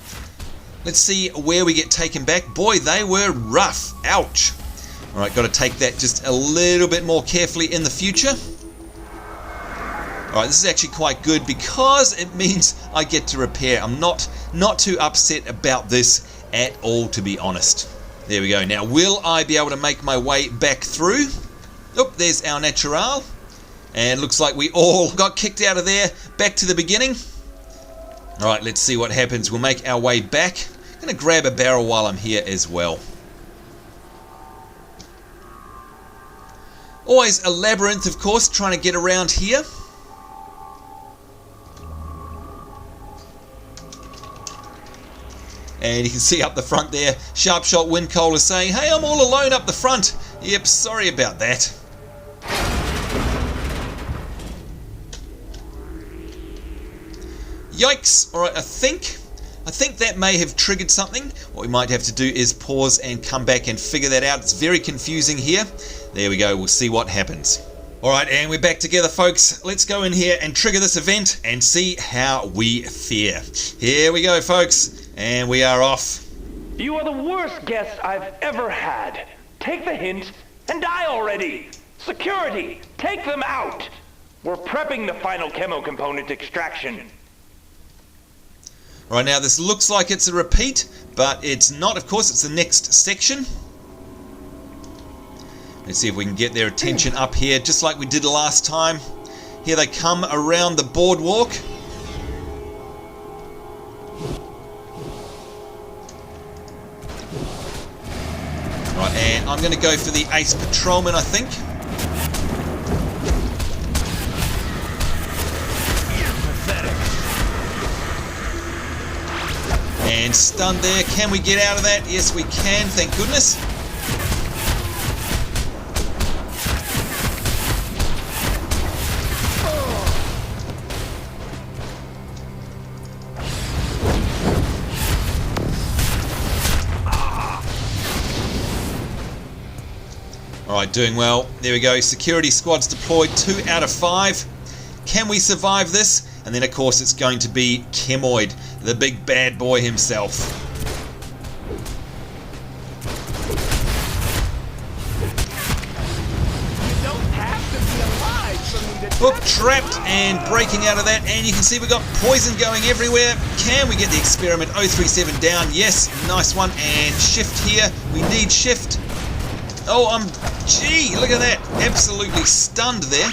S1: Let's see where we get taken back. Boy, they were rough. Ouch. Alright, got to take that just a little bit more carefully in the future. Alright, this is actually quite good because it means I get to repair. I'm not too upset about this at all, to be honest. There we go. Now, will I be able to make my way back through? Oh, there's our Naturael. And looks like we all got kicked out of there. Back to the beginning. Alright, let's see what happens. We'll make our way back. I'm going to grab a barrel while I'm here as well. Always a labyrinth, of course, trying to get around here. And you can see up the front there, Sharpshot Wincole is saying, hey, I'm all alone up the front. Yep, sorry about that. Yikes. Alright, I think that may have triggered something. What we might have to do is pause and come back and figure that out. It's very confusing here. There we go, we'll see what happens. Alright, and we're back together, folks. Let's go in here and trigger this event and see how we fare. Here we go, folks. And we are off.
S5: You are the worst guests I've ever had. Take the hint and die already. Security, take them out. We're prepping the final chemo component extraction.
S1: Right, now this looks like it's a repeat, but it's not. Of course, it's the next section. Let's see if we can get their attention up here, just like we did last time. Here they come around the boardwalk. Right, and I'm going to go for the ace patrolman, I think. And stunned there. Can we get out of that? Yes, we can. Thank goodness. Alright, doing well. There we go. Security squads deployed. 2 out of 5. Can we survive this? And then, of course, it's going to be Chemoid, the big bad boy himself.
S7: You don't have to be alive for me to...
S1: Look, trapped and breaking out of that. And you can see we've got poison going everywhere. Can we get the experiment 037 down? Yes, nice one. And shift here. We need shift. Oh, gee, look at that. Absolutely stunned there.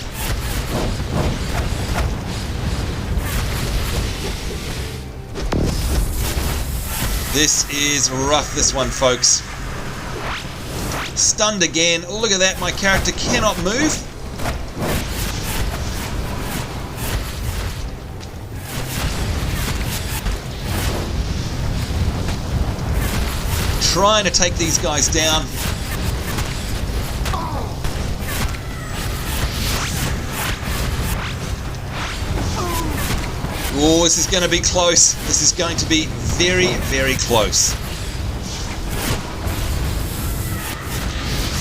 S1: This is rough, this one, folks. Stunned again. Look at that. My character cannot move. Trying to take these guys down. Oh, this is going to be close. This is going to be very, very close.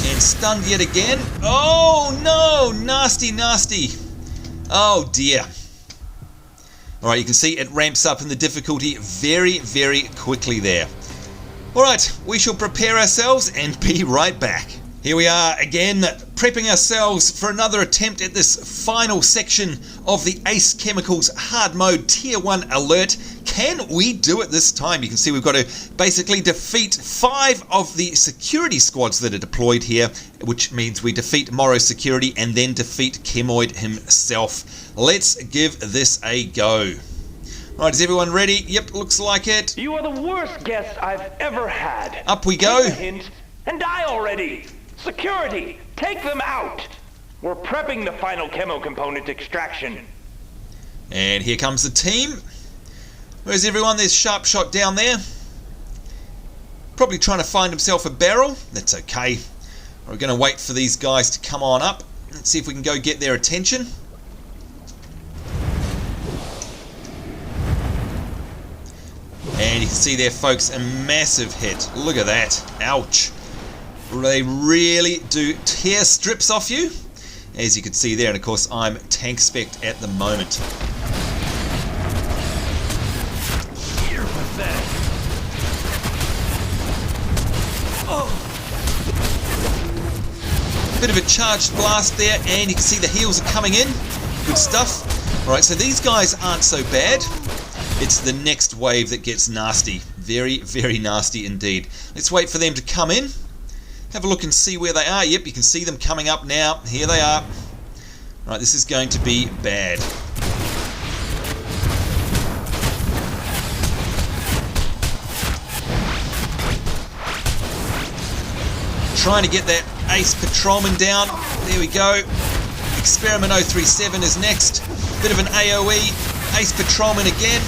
S1: And stunned yet again. Oh, no! Nasty, nasty. Oh, dear. Alright, you can see it ramps up in the difficulty very, very quickly there. Alright, we shall prepare ourselves and be right back. Here we are again, prepping ourselves for another attempt at this final section of the Ace Chemicals hard mode tier 1 alert. Can we do it this time? You can see we've got to basically defeat 5 of the security squads that are deployed here, which means we defeat Morrow's security and then defeat Chemoid himself. Let's give this a go. Right, is everyone ready? Yep, looks like it.
S5: You are the worst guests I've ever had.
S1: Up we go.
S5: Take the hint and die already. Security, take them out. We're prepping the final chemo component extraction.
S1: And here comes the team. Where's everyone? There's Sharpshot down there. Probably trying to find himself a barrel. That's okay. We're going to wait for these guys to come on up. Let's see if we can go get their attention. And you can see there, folks, a massive hit. Look at that. Ouch. They really do tear strips off you, as you can see there. And of course, I'm tank spec'd at the moment.
S5: You're pathetic.
S1: Bit of a charged blast there, and you can see the heals are coming in. Good stuff. Alright, so these guys aren't so bad. It's the next wave that gets nasty. Very, very nasty indeed. Let's wait for them to come in. Have a look and see where they are. Yep, you can see them coming up now. Here they are. Right, this is going to be bad. Trying to get that Ace Patrolman down. There we go. Experiment 037 is next. Bit of an AoE. Ace Patrolman again.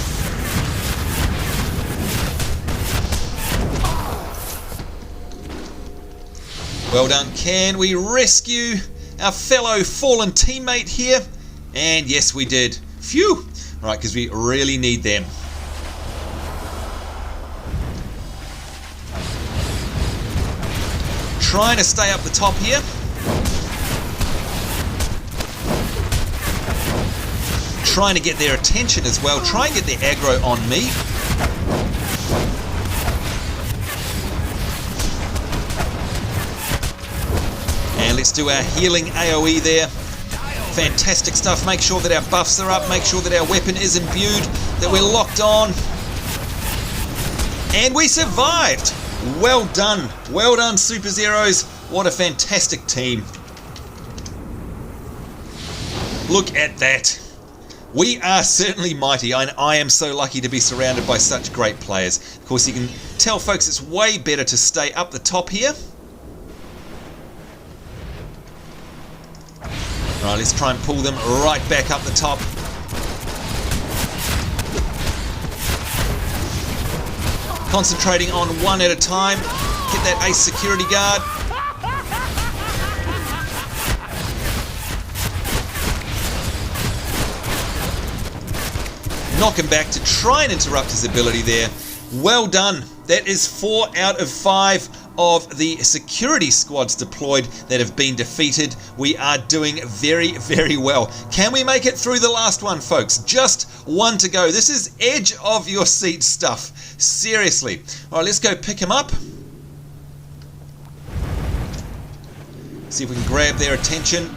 S1: Well done. Can we rescue our fellow fallen teammate here? And yes, we did. Phew! Right, because we really need them. Trying to stay up the top here. Trying to get their attention as well. Try and get their aggro on me. do our healing AoE there. Fantastic stuff. Make sure that our buffs are up. Make sure that our weapon is imbued, that we're locked on. And we survived. Well done. Well done, Superzeroes. What a fantastic team. Look at that. We are certainly mighty, and I am so lucky to be surrounded by such great players. Of course, you can tell, folks, it's way better to stay up the top here. Right, let's try and pull them right back up the top. Concentrating on one at a time. Get that ace security guard. Knock him back to try and interrupt his ability there. Well done. That is 4 out of 5 of the security squads deployed that have been defeated. We are doing very, very well. Can we make it through the last one, folks? Just one to go. This is edge of your seat stuff. Seriously. All right, let's go pick him up. See if we can grab their attention.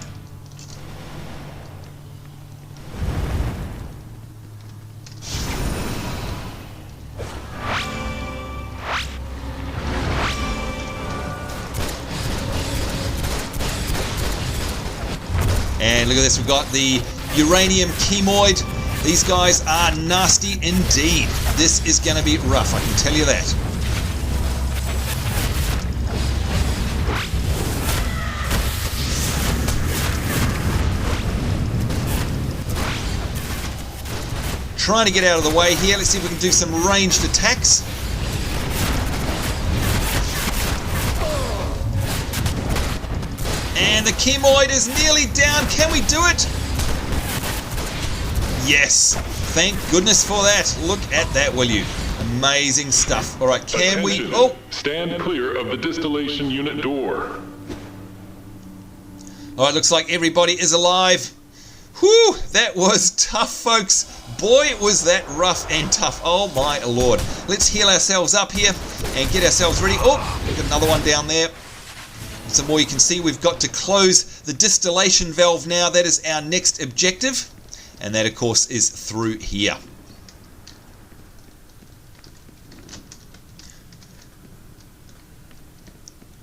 S1: And look at this, we've got the uranium chemoid. These guys are nasty indeed. This is going to be rough, I can tell you that. Trying to get out of the way here. Let's see if we can do some ranged attacks. And the chemoid is nearly down. Can we do it? Yes. Thank goodness for that. Look at that, will you? Amazing stuff. All right, can we... Oh!
S6: Stand clear of the distillation unit door.
S1: All right, looks like everybody is alive. Whew, that was tough, folks. Boy, was that rough and tough. Oh, my Lord. Let's heal ourselves up here and get ourselves ready. Oh, we've got another one down there. Some more you can see. We've got to close the distillation valve now. That is our next objective. And that, of course, is through here.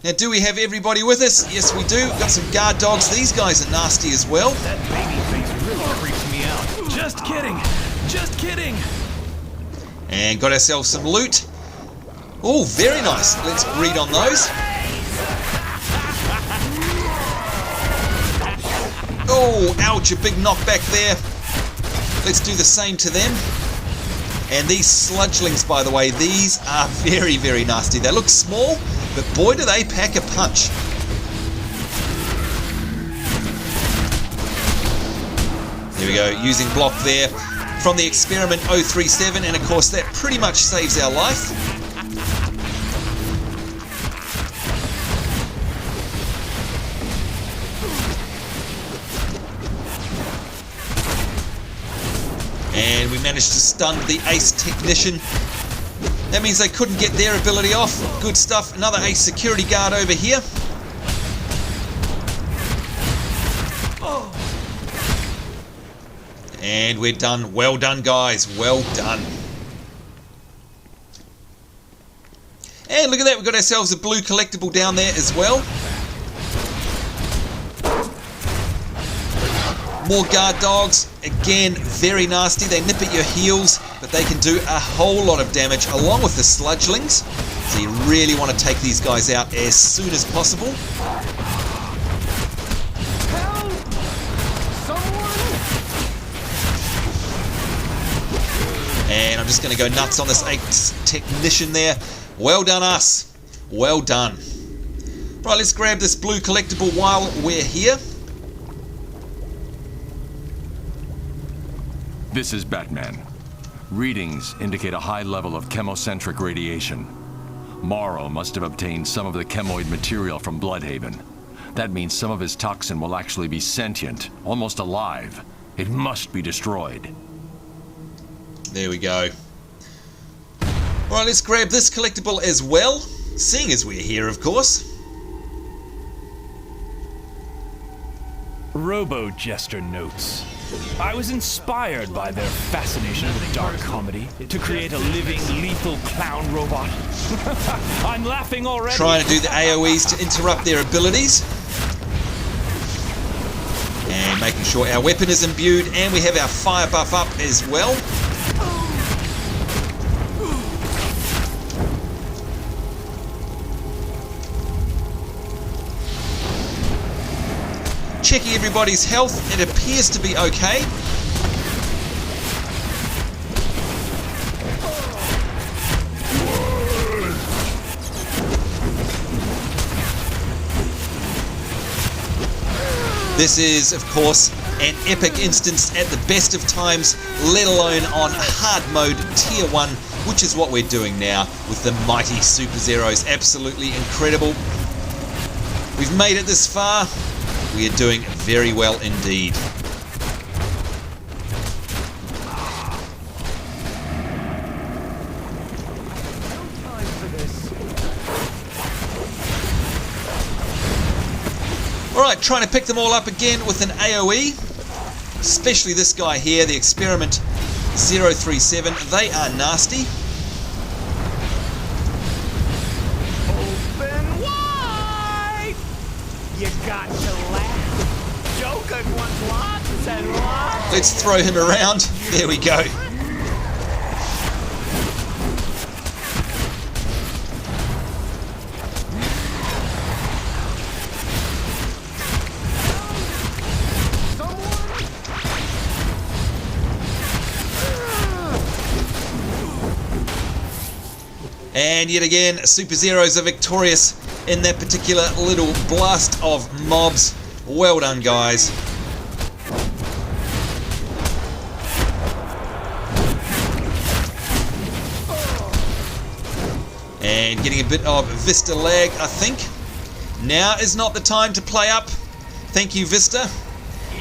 S1: Now, do we have everybody with us? Yes, we do. We've got some guard dogs. These guys are nasty as well.
S4: That baby face really creeps me out. Just kidding. Just kidding.
S1: And got ourselves some loot. Oh, very nice. Let's breed on those. Oh, ouch, a big knockback there. Let's do the same to them. And these sludgelings, by the way, these are very, very nasty. They look small, but boy, do they pack a punch. There we go, using block there from the Experiment 037, and of course that pretty much saves our life. And we managed to stun the ace technician. That means they couldn't get their ability off. Good stuff. Another ace security guard over here. And we're done. Well done, guys. Well done. And look at that. We've got ourselves a blue collectible down there as well. More guard dogs, again, very nasty. They nip at your heels, but they can do a whole lot of damage along with the sludgelings. So you really want to take these guys out as soon as possible.
S7: Help! Someone!
S1: And I'm just going to go nuts on this ace technician there. Well done, us. Well done. Right, let's grab this blue collectible while we're here.
S3: This is Batman. Readings indicate a high level of chemocentric radiation. Morrow must have obtained some of the chemoid material from Bloodhaven. That means some of his toxin will actually be sentient, almost alive. It must be destroyed.
S1: There we go. Alright, let's grab this collectible as well, seeing as we're here, of course.
S4: Robo-Jester notes. I was inspired by their fascination with dark comedy to create a living, lethal clown robot. I'm laughing already.
S1: Trying to do the AoEs to interrupt their abilities. And making sure our weapon is imbued, and we have our fire buff up as well. Checking everybody's health, it appears to be okay. This is, of course, an epic instance at the best of times, let alone on hard mode tier 1, which is what we're doing now with the mighty Superzeroes. Absolutely incredible. We've made it this far. We are doing very well indeed. Alright, trying to pick them all up again with an AoE. Especially this guy here, the Experiment 037. They are nasty.
S7: Open wide! You got to laugh. Joker wants lots and lots.
S1: Let's throw him around. There we go. And yet again, Superzeroes are victorious in that particular little blast of mobs. Well done, guys. And getting a bit of Vista lag, I think. Now is not the time to play up. Thank you, Vista.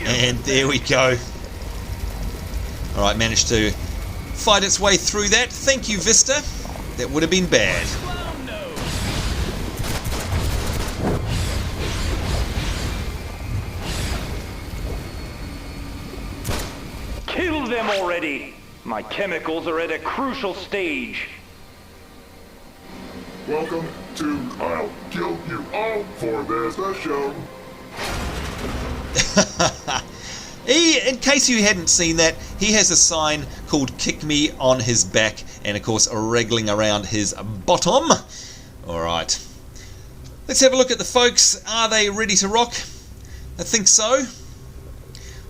S1: And there we go. Alright, managed to fight its way through that. Thank you, Vista. That would have been bad.
S5: Kill them already! My chemicals are at a crucial stage.
S6: Welcome to I'll Kill You All for this show.
S1: In case you hadn't seen that, he has a sign called Kick Me on his back, and of course wriggling around his bottom. Alright. Let's have a look at the folks. Are they ready to rock? I think so.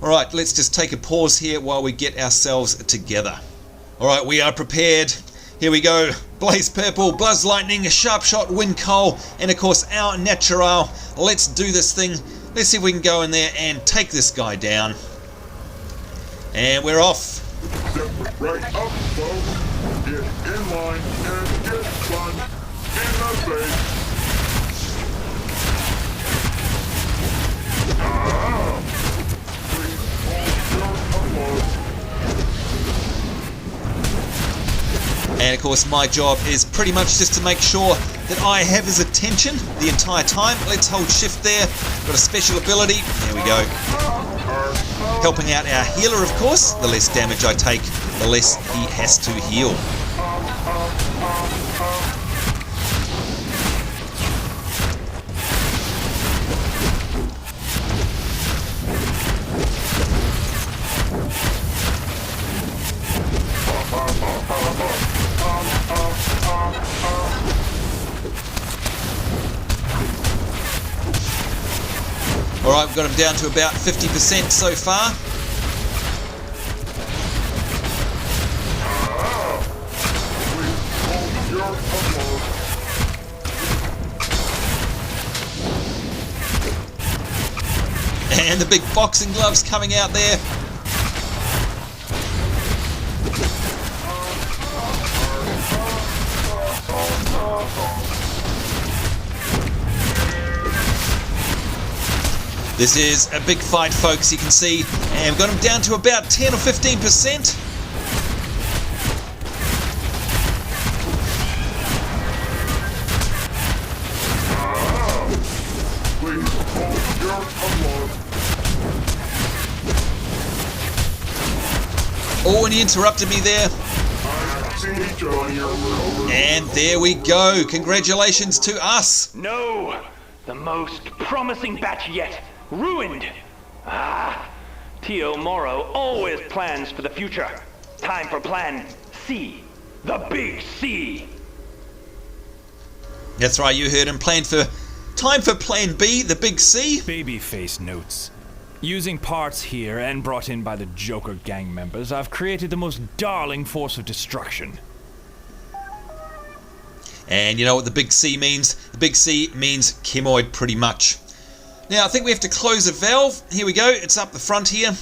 S1: Alright, let's just take a pause here while we get ourselves together. Alright, we are prepared. Here we go. Blaze Purple, Buzz Lightning, Sharpshot Wincole, and of course our Naturael. Let's do this thing. Let's see if we can go in there and take this guy down. And we're off.
S6: Step right up, folks. Get in line and get punched in the face. Please hold your applause.
S1: And of course my job is pretty much just to make sure that I have his attention the entire time. Let's hold shift there. Got a special ability. There we go. Helping out our healer, of course. The less damage I take, the less he has to heal. Alright, we've got him down to about 50% so far. And the big boxing gloves coming out there. This is a big fight, folks, you can see, and we've got him down to about 10 or 15%. Oh, and he interrupted me there. And there we go. Congratulations to us.
S5: No! The most promising batch yet. Ruined! Ah! T.O.Morrow always plans for the future. Time for plan C. The Big C.
S1: That's right, you heard him. Time for plan B, the Big C.
S4: Babyface notes. Using parts here and brought in by the Joker gang members, I've created the most darling force of destruction.
S1: And you know what the Big C means? The Big C means chemoid, pretty much. Now, I think we have to close a valve. Here we go. It's up the front here.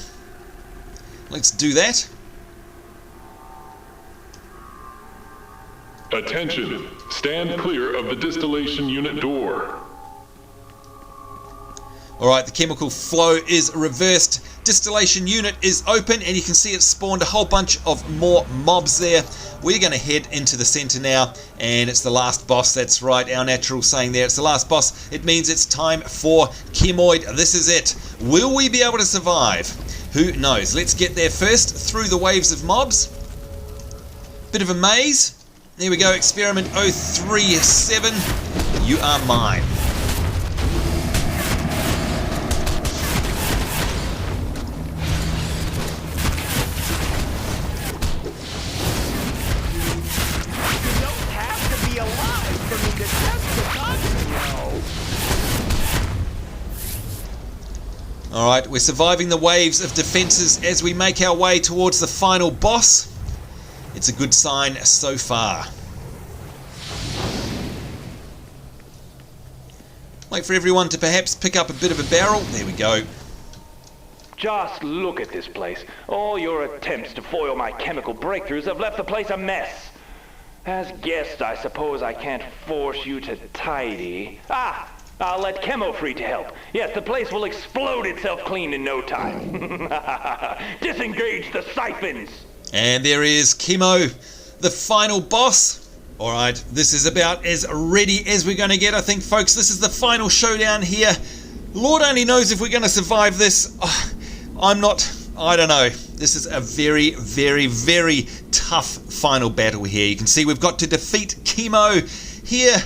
S1: Let's do that.
S6: Attention. Stand clear of the distillation unit door.
S1: Alright, the chemical flow is reversed. Distillation unit is open, and you can see it spawned a whole bunch of more mobs there. We're going to head into the center now, and it's the last boss. That's right, our natural saying there. It's the last boss. It means it's time for chemoid. This is it. Will we be able to survive? Who knows? Let's get there first through the waves of mobs. Bit of a maze. There we go, experiment 037. You are mine. Alright, we're surviving the waves of defenses as we make our way towards the final boss. It's a good sign so far. Like for everyone to perhaps pick up a bit of a barrel. There we go.
S5: Just look at this place. All your attempts to foil my chemical breakthroughs have left the place a mess. As guest, I suppose I can't force you to tidy. Ah! I'll let Chemo free to help. Yes, the place will explode itself clean in no time. Disengage the siphons!
S1: And there is Chemo, the final boss. Alright, this is about as ready as we're going to get, I think, folks. This is the final showdown here. Lord only knows if we're going to survive this. Oh, I don't know. This is a very, very, very tough final battle here. You can see we've got to defeat Chemo here.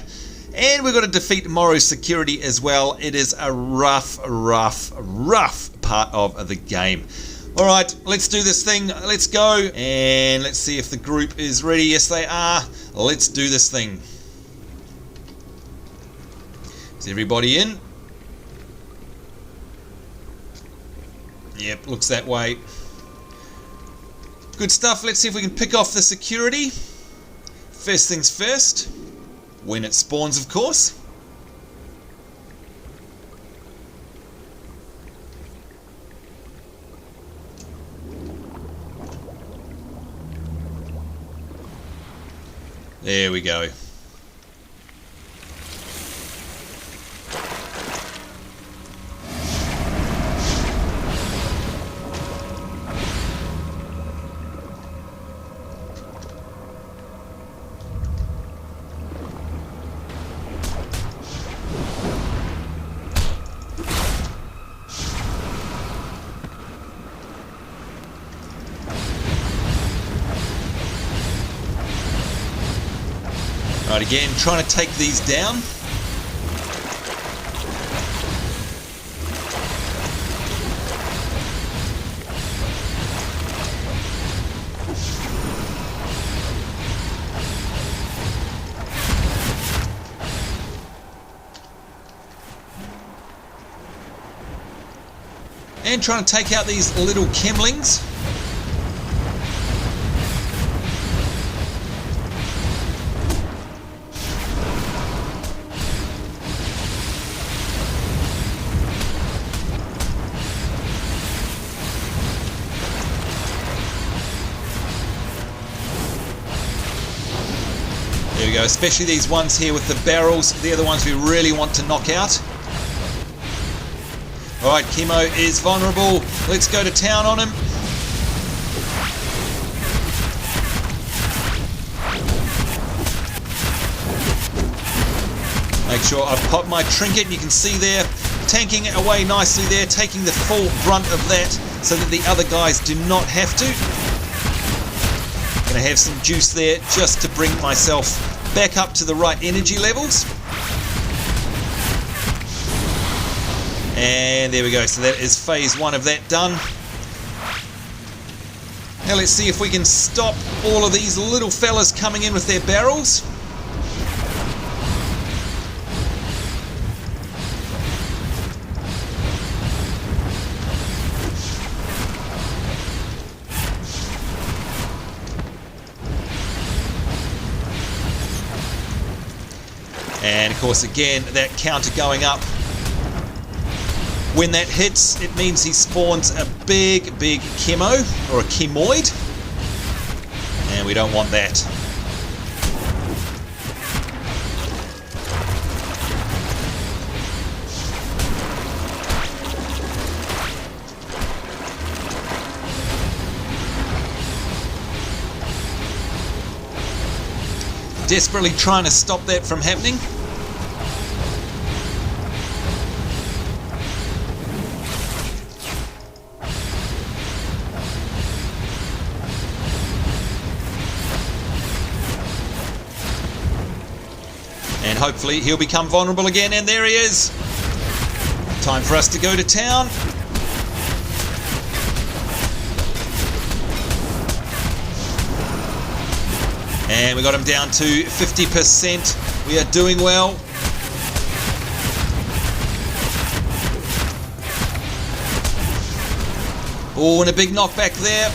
S1: And we've got to defeat Morrow's security as well. It is a rough part of the game. Alright, let's do this thing. Let's go. And let's see if the group is ready. Yes, they are. Let's do this thing. Is everybody in? Yep, looks that way. Good stuff. Let's see if we can pick off the security. First things first. When it spawns, of course. There we go. Right, again, trying to take these down. And trying to take out these little chemlings. There we go, especially these ones here with the barrels. They're the ones we really want to knock out. Alright, Chemo is vulnerable. Let's go to town on him. Make sure I've popped my trinket. You can see there, tanking it away nicely there, taking the full brunt of that so that the other guys do not have to. Gonna have some juice there just to bring myself back up to the right energy levels. And there we go. So that is phase 1 of that done. Now let's see if we can stop all of these little fellas coming in with their barrels. And of course, again, that counter going up. When that hits, it means he spawns a big chemo, or a chemoid. And we don't want that. Desperately trying to stop that from happening. And hopefully he'll become vulnerable again, and there he is. Time for us to go to town. And we got him down to 50%. We are doing well. Oh, and a big knockback there.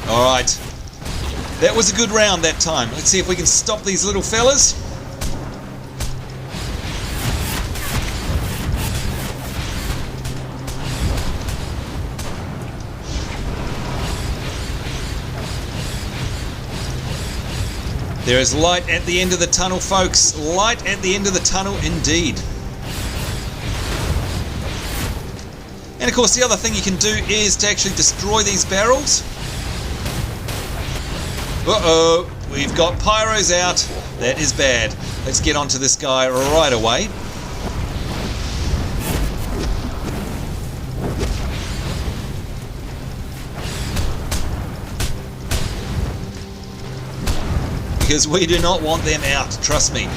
S1: Alright. That was a good round that time. Let's see if we can stop these little fellas. There is light at the end of the tunnel, folks. Light at the end of the tunnel indeed. And of course the other thing you can do is to actually destroy these barrels. Uh-oh, we've got pyros out. That is bad. Let's get onto this guy right away. Because we do not want them out, trust me.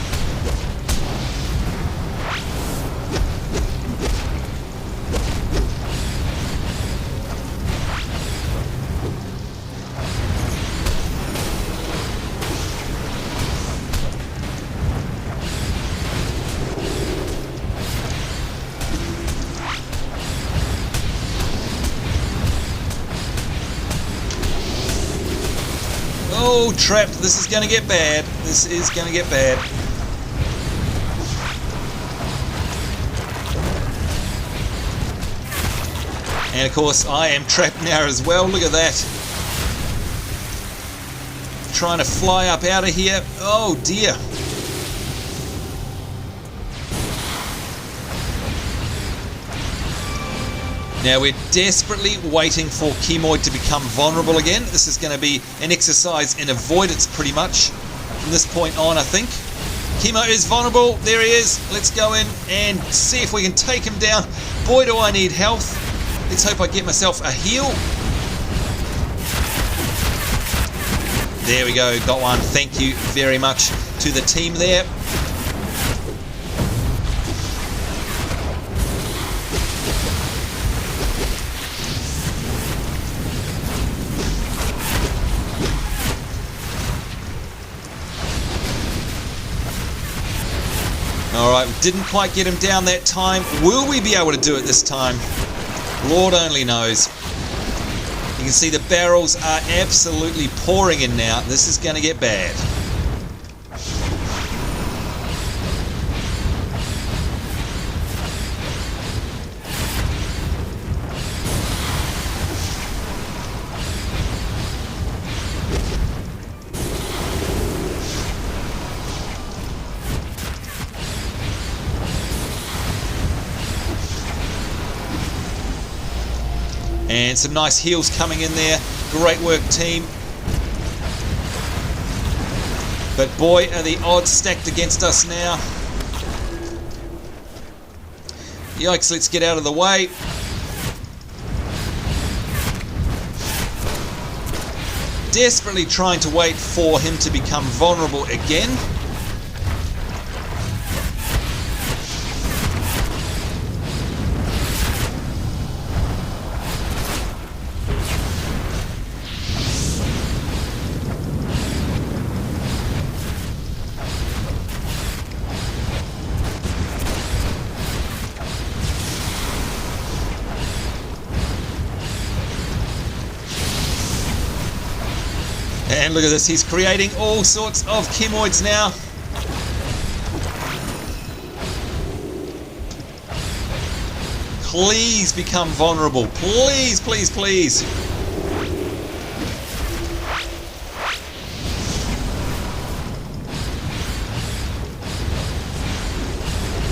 S1: Oh, trapped. This is going to get bad. This is going to get bad. And of course, I am trapped now as well. Look at that. Trying to fly up out of here. Oh, dear. Now we're desperately waiting for Chemoid to become vulnerable again. This is going to be an exercise in avoidance pretty much from this point on, I think. Chemo is vulnerable. There he is. Let's go in and see if we can take him down. Boy, do I need health. Let's hope I get myself a heal. There we go. Got one. Thank you very much to the team there. Alright, we didn't quite get him down that time. Will we be able to do it this time? Lord only knows. You can see the barrels are absolutely pouring in now. This is going to get bad. And some nice heals coming in there. Great work, team. But boy, are the odds stacked against us now. Yikes, let's get out of the way. Desperately trying to wait for him to become vulnerable again. And look at this, he's creating all sorts of chemoids now. Please become vulnerable. Please, please, please.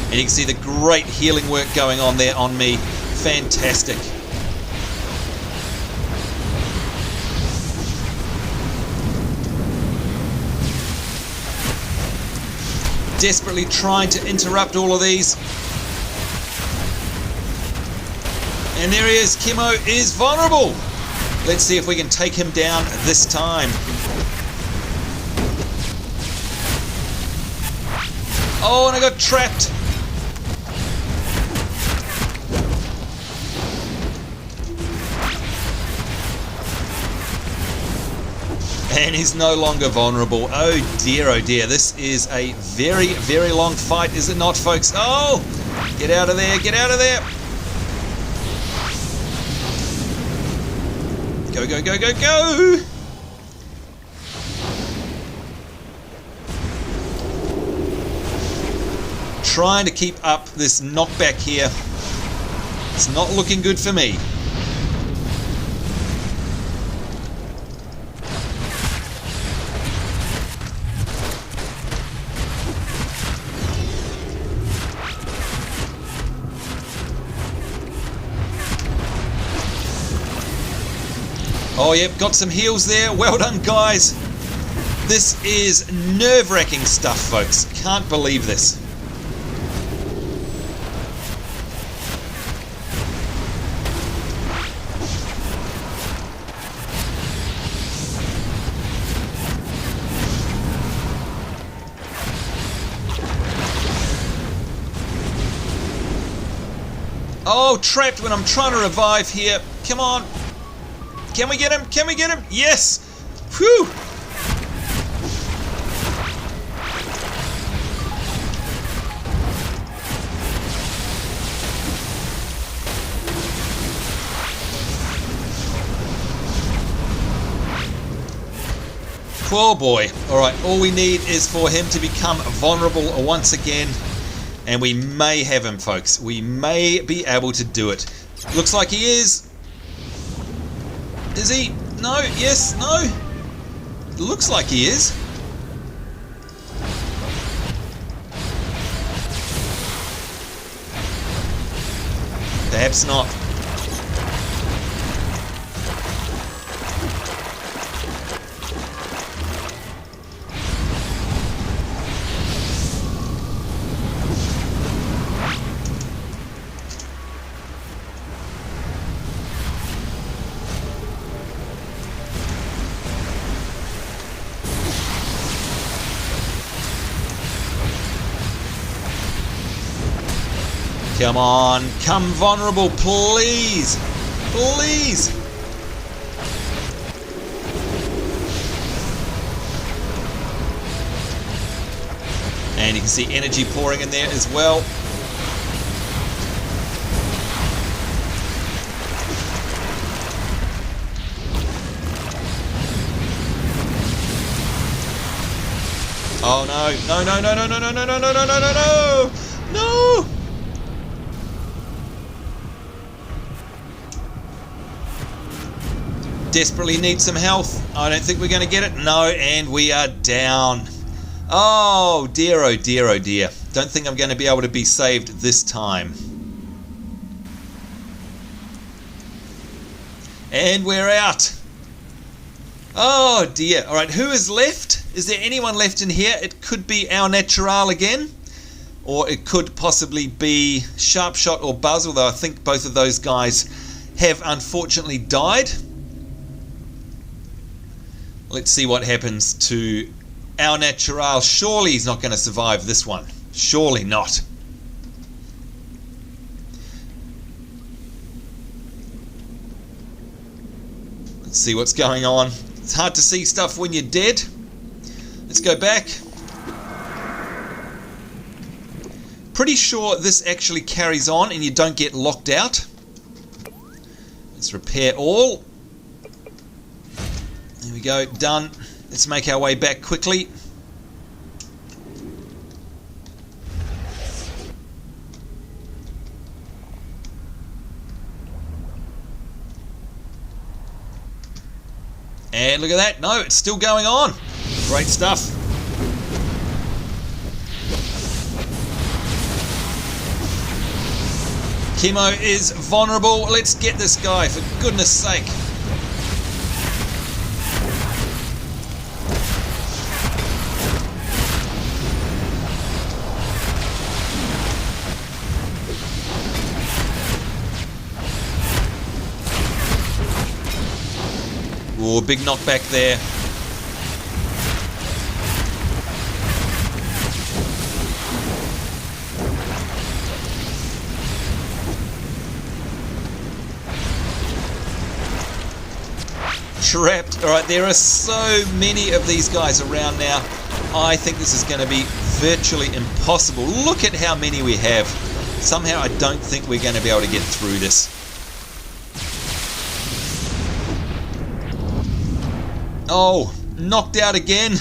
S1: And you can see the great healing work going on there on me. Fantastic. Desperately trying to interrupt all of these. And there he is. Chemo is vulnerable. Let's see if we can take him down this time. Oh, and I got trapped. And he's no longer vulnerable. Oh dear, this is a very, very long fight, is it not, folks? Oh! Get out of there, get out of there! Go, go, go, go, go! Trying to keep up this knockback here. It's not looking good for me. Oh, yep, got some heals there. Well done, guys. This is nerve-wracking stuff, folks. Can't believe this. Oh, trapped when I'm trying to revive here. Come on. Can we get him? Can we get him? Yes! Whew! Oh boy. Alright, all we need is for him to become vulnerable once again. And we may have him, folks. We may be able to do it. Looks like he is. Is he? No? Yes? No? It looks like he is. Perhaps not. Come on, come vulnerable, please, please. And you can see energy pouring in there as well. Oh no, no, no, no, no, no, no, no, no, no, no, no, no, no! Desperately need some health. I don't think we're going to get it. No, and we are down. Oh dear, oh dear, oh dear. Don't think I'm going to be able to be saved this time. And we're out. Oh dear. Alright, who is left? Is there anyone left in here? It could be our Naturael again. or it could possibly be Sharpshot or Buzz, although I think both of those guys have unfortunately died. Let's see what happens to our Naturael. Surely he's not going to survive this one. Surely not. Let's see what's going on. It's hard to see stuff when you're dead. Let's go back. Pretty sure this actually carries on and you don't get locked out. Let's repair all. There we go, done. Let's make our way back quickly. And look at that. No, it's still going on. Great stuff. Chemo is vulnerable. Let's get this guy, for goodness sake. Oh, big knockback there. Trapped. Alright, there are so many of these guys around now. I think this is going to be virtually impossible. Look at how many we have. Somehow I don't think we're going to be able to get through this. Oh, knocked out again.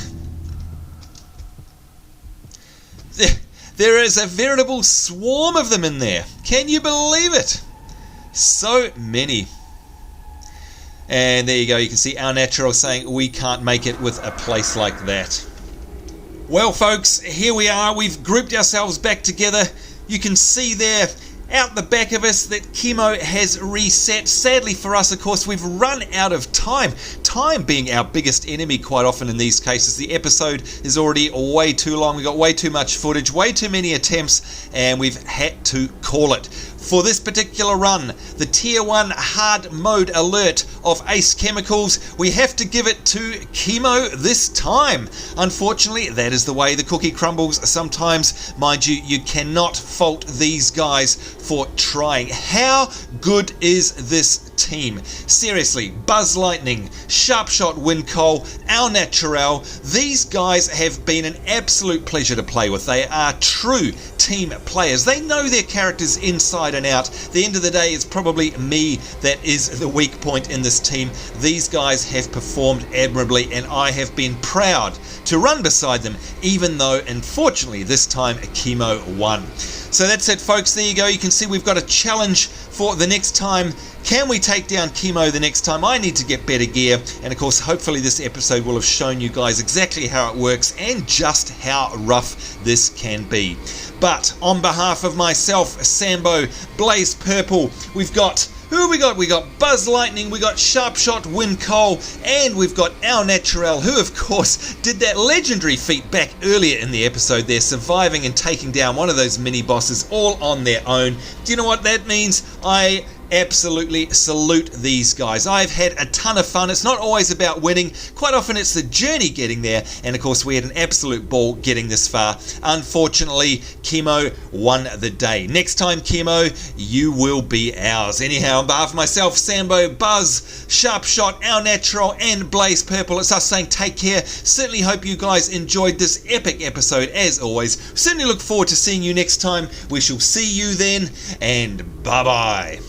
S1: There is a veritable swarm of them in there. Can you believe it? So many. And there you go, you can see our Naturael saying we can't make it with a place like that. Well folks, here we are. We've grouped ourselves back together. You can see there out the back of us that Chemo has reset. Sadly for us, of course, we've run out of time. Time being our biggest enemy quite often in these cases. The episode is already way too long. We've got way too much footage, way too many attempts, and we've had to call it. For this particular run, the Tier 1 hard mode alert of Ace Chemicals, we have to give it to Chemo this time. Unfortunately, that is the way the cookie crumbles sometimes. Mind you, you cannot fault these guys for trying. How good is this team? Seriously, Buzz Lightning, Sharpshot Wincole, our Naturael, these guys have been an absolute pleasure to play with. They are true team players. They know their characters inside and out. At the end of the day, it's probably me that is the weak point in this team. These guys have performed admirably and I have been proud to run beside them, even though unfortunately this time Chemo won. So that's it folks, there you go. You can see we've got a challenge for the next time. Can we take down Chemo the next time? I need to get better gear, and of course hopefully this episode will have shown you guys exactly how it works and just how rough this can be. But on behalf of myself, Sambo, Blaze Purple, we've got, who have we got? We got Buzz Lightning, we got Sharpshot Wincole, and we've got our Naturael, who of course did that legendary feat back earlier in the episode there, surviving and taking down one of those mini bosses all on their own. Do you know what that means? I absolutely salute these guys. I've had a ton of fun. It's not always about winning. Quite often it's the journey getting there, and of course we had an absolute ball getting this far. Unfortunately, Chemo won the day. Next time, Chemo, you will be ours. Anyhow, on behalf of myself, Sambo, Buzz, Sharpshot, our Naturael, and Blaze Purple, it's us saying take care. Certainly hope you guys enjoyed this epic episode as always. Certainly look forward to seeing you next time. We shall see you then, and bye-bye.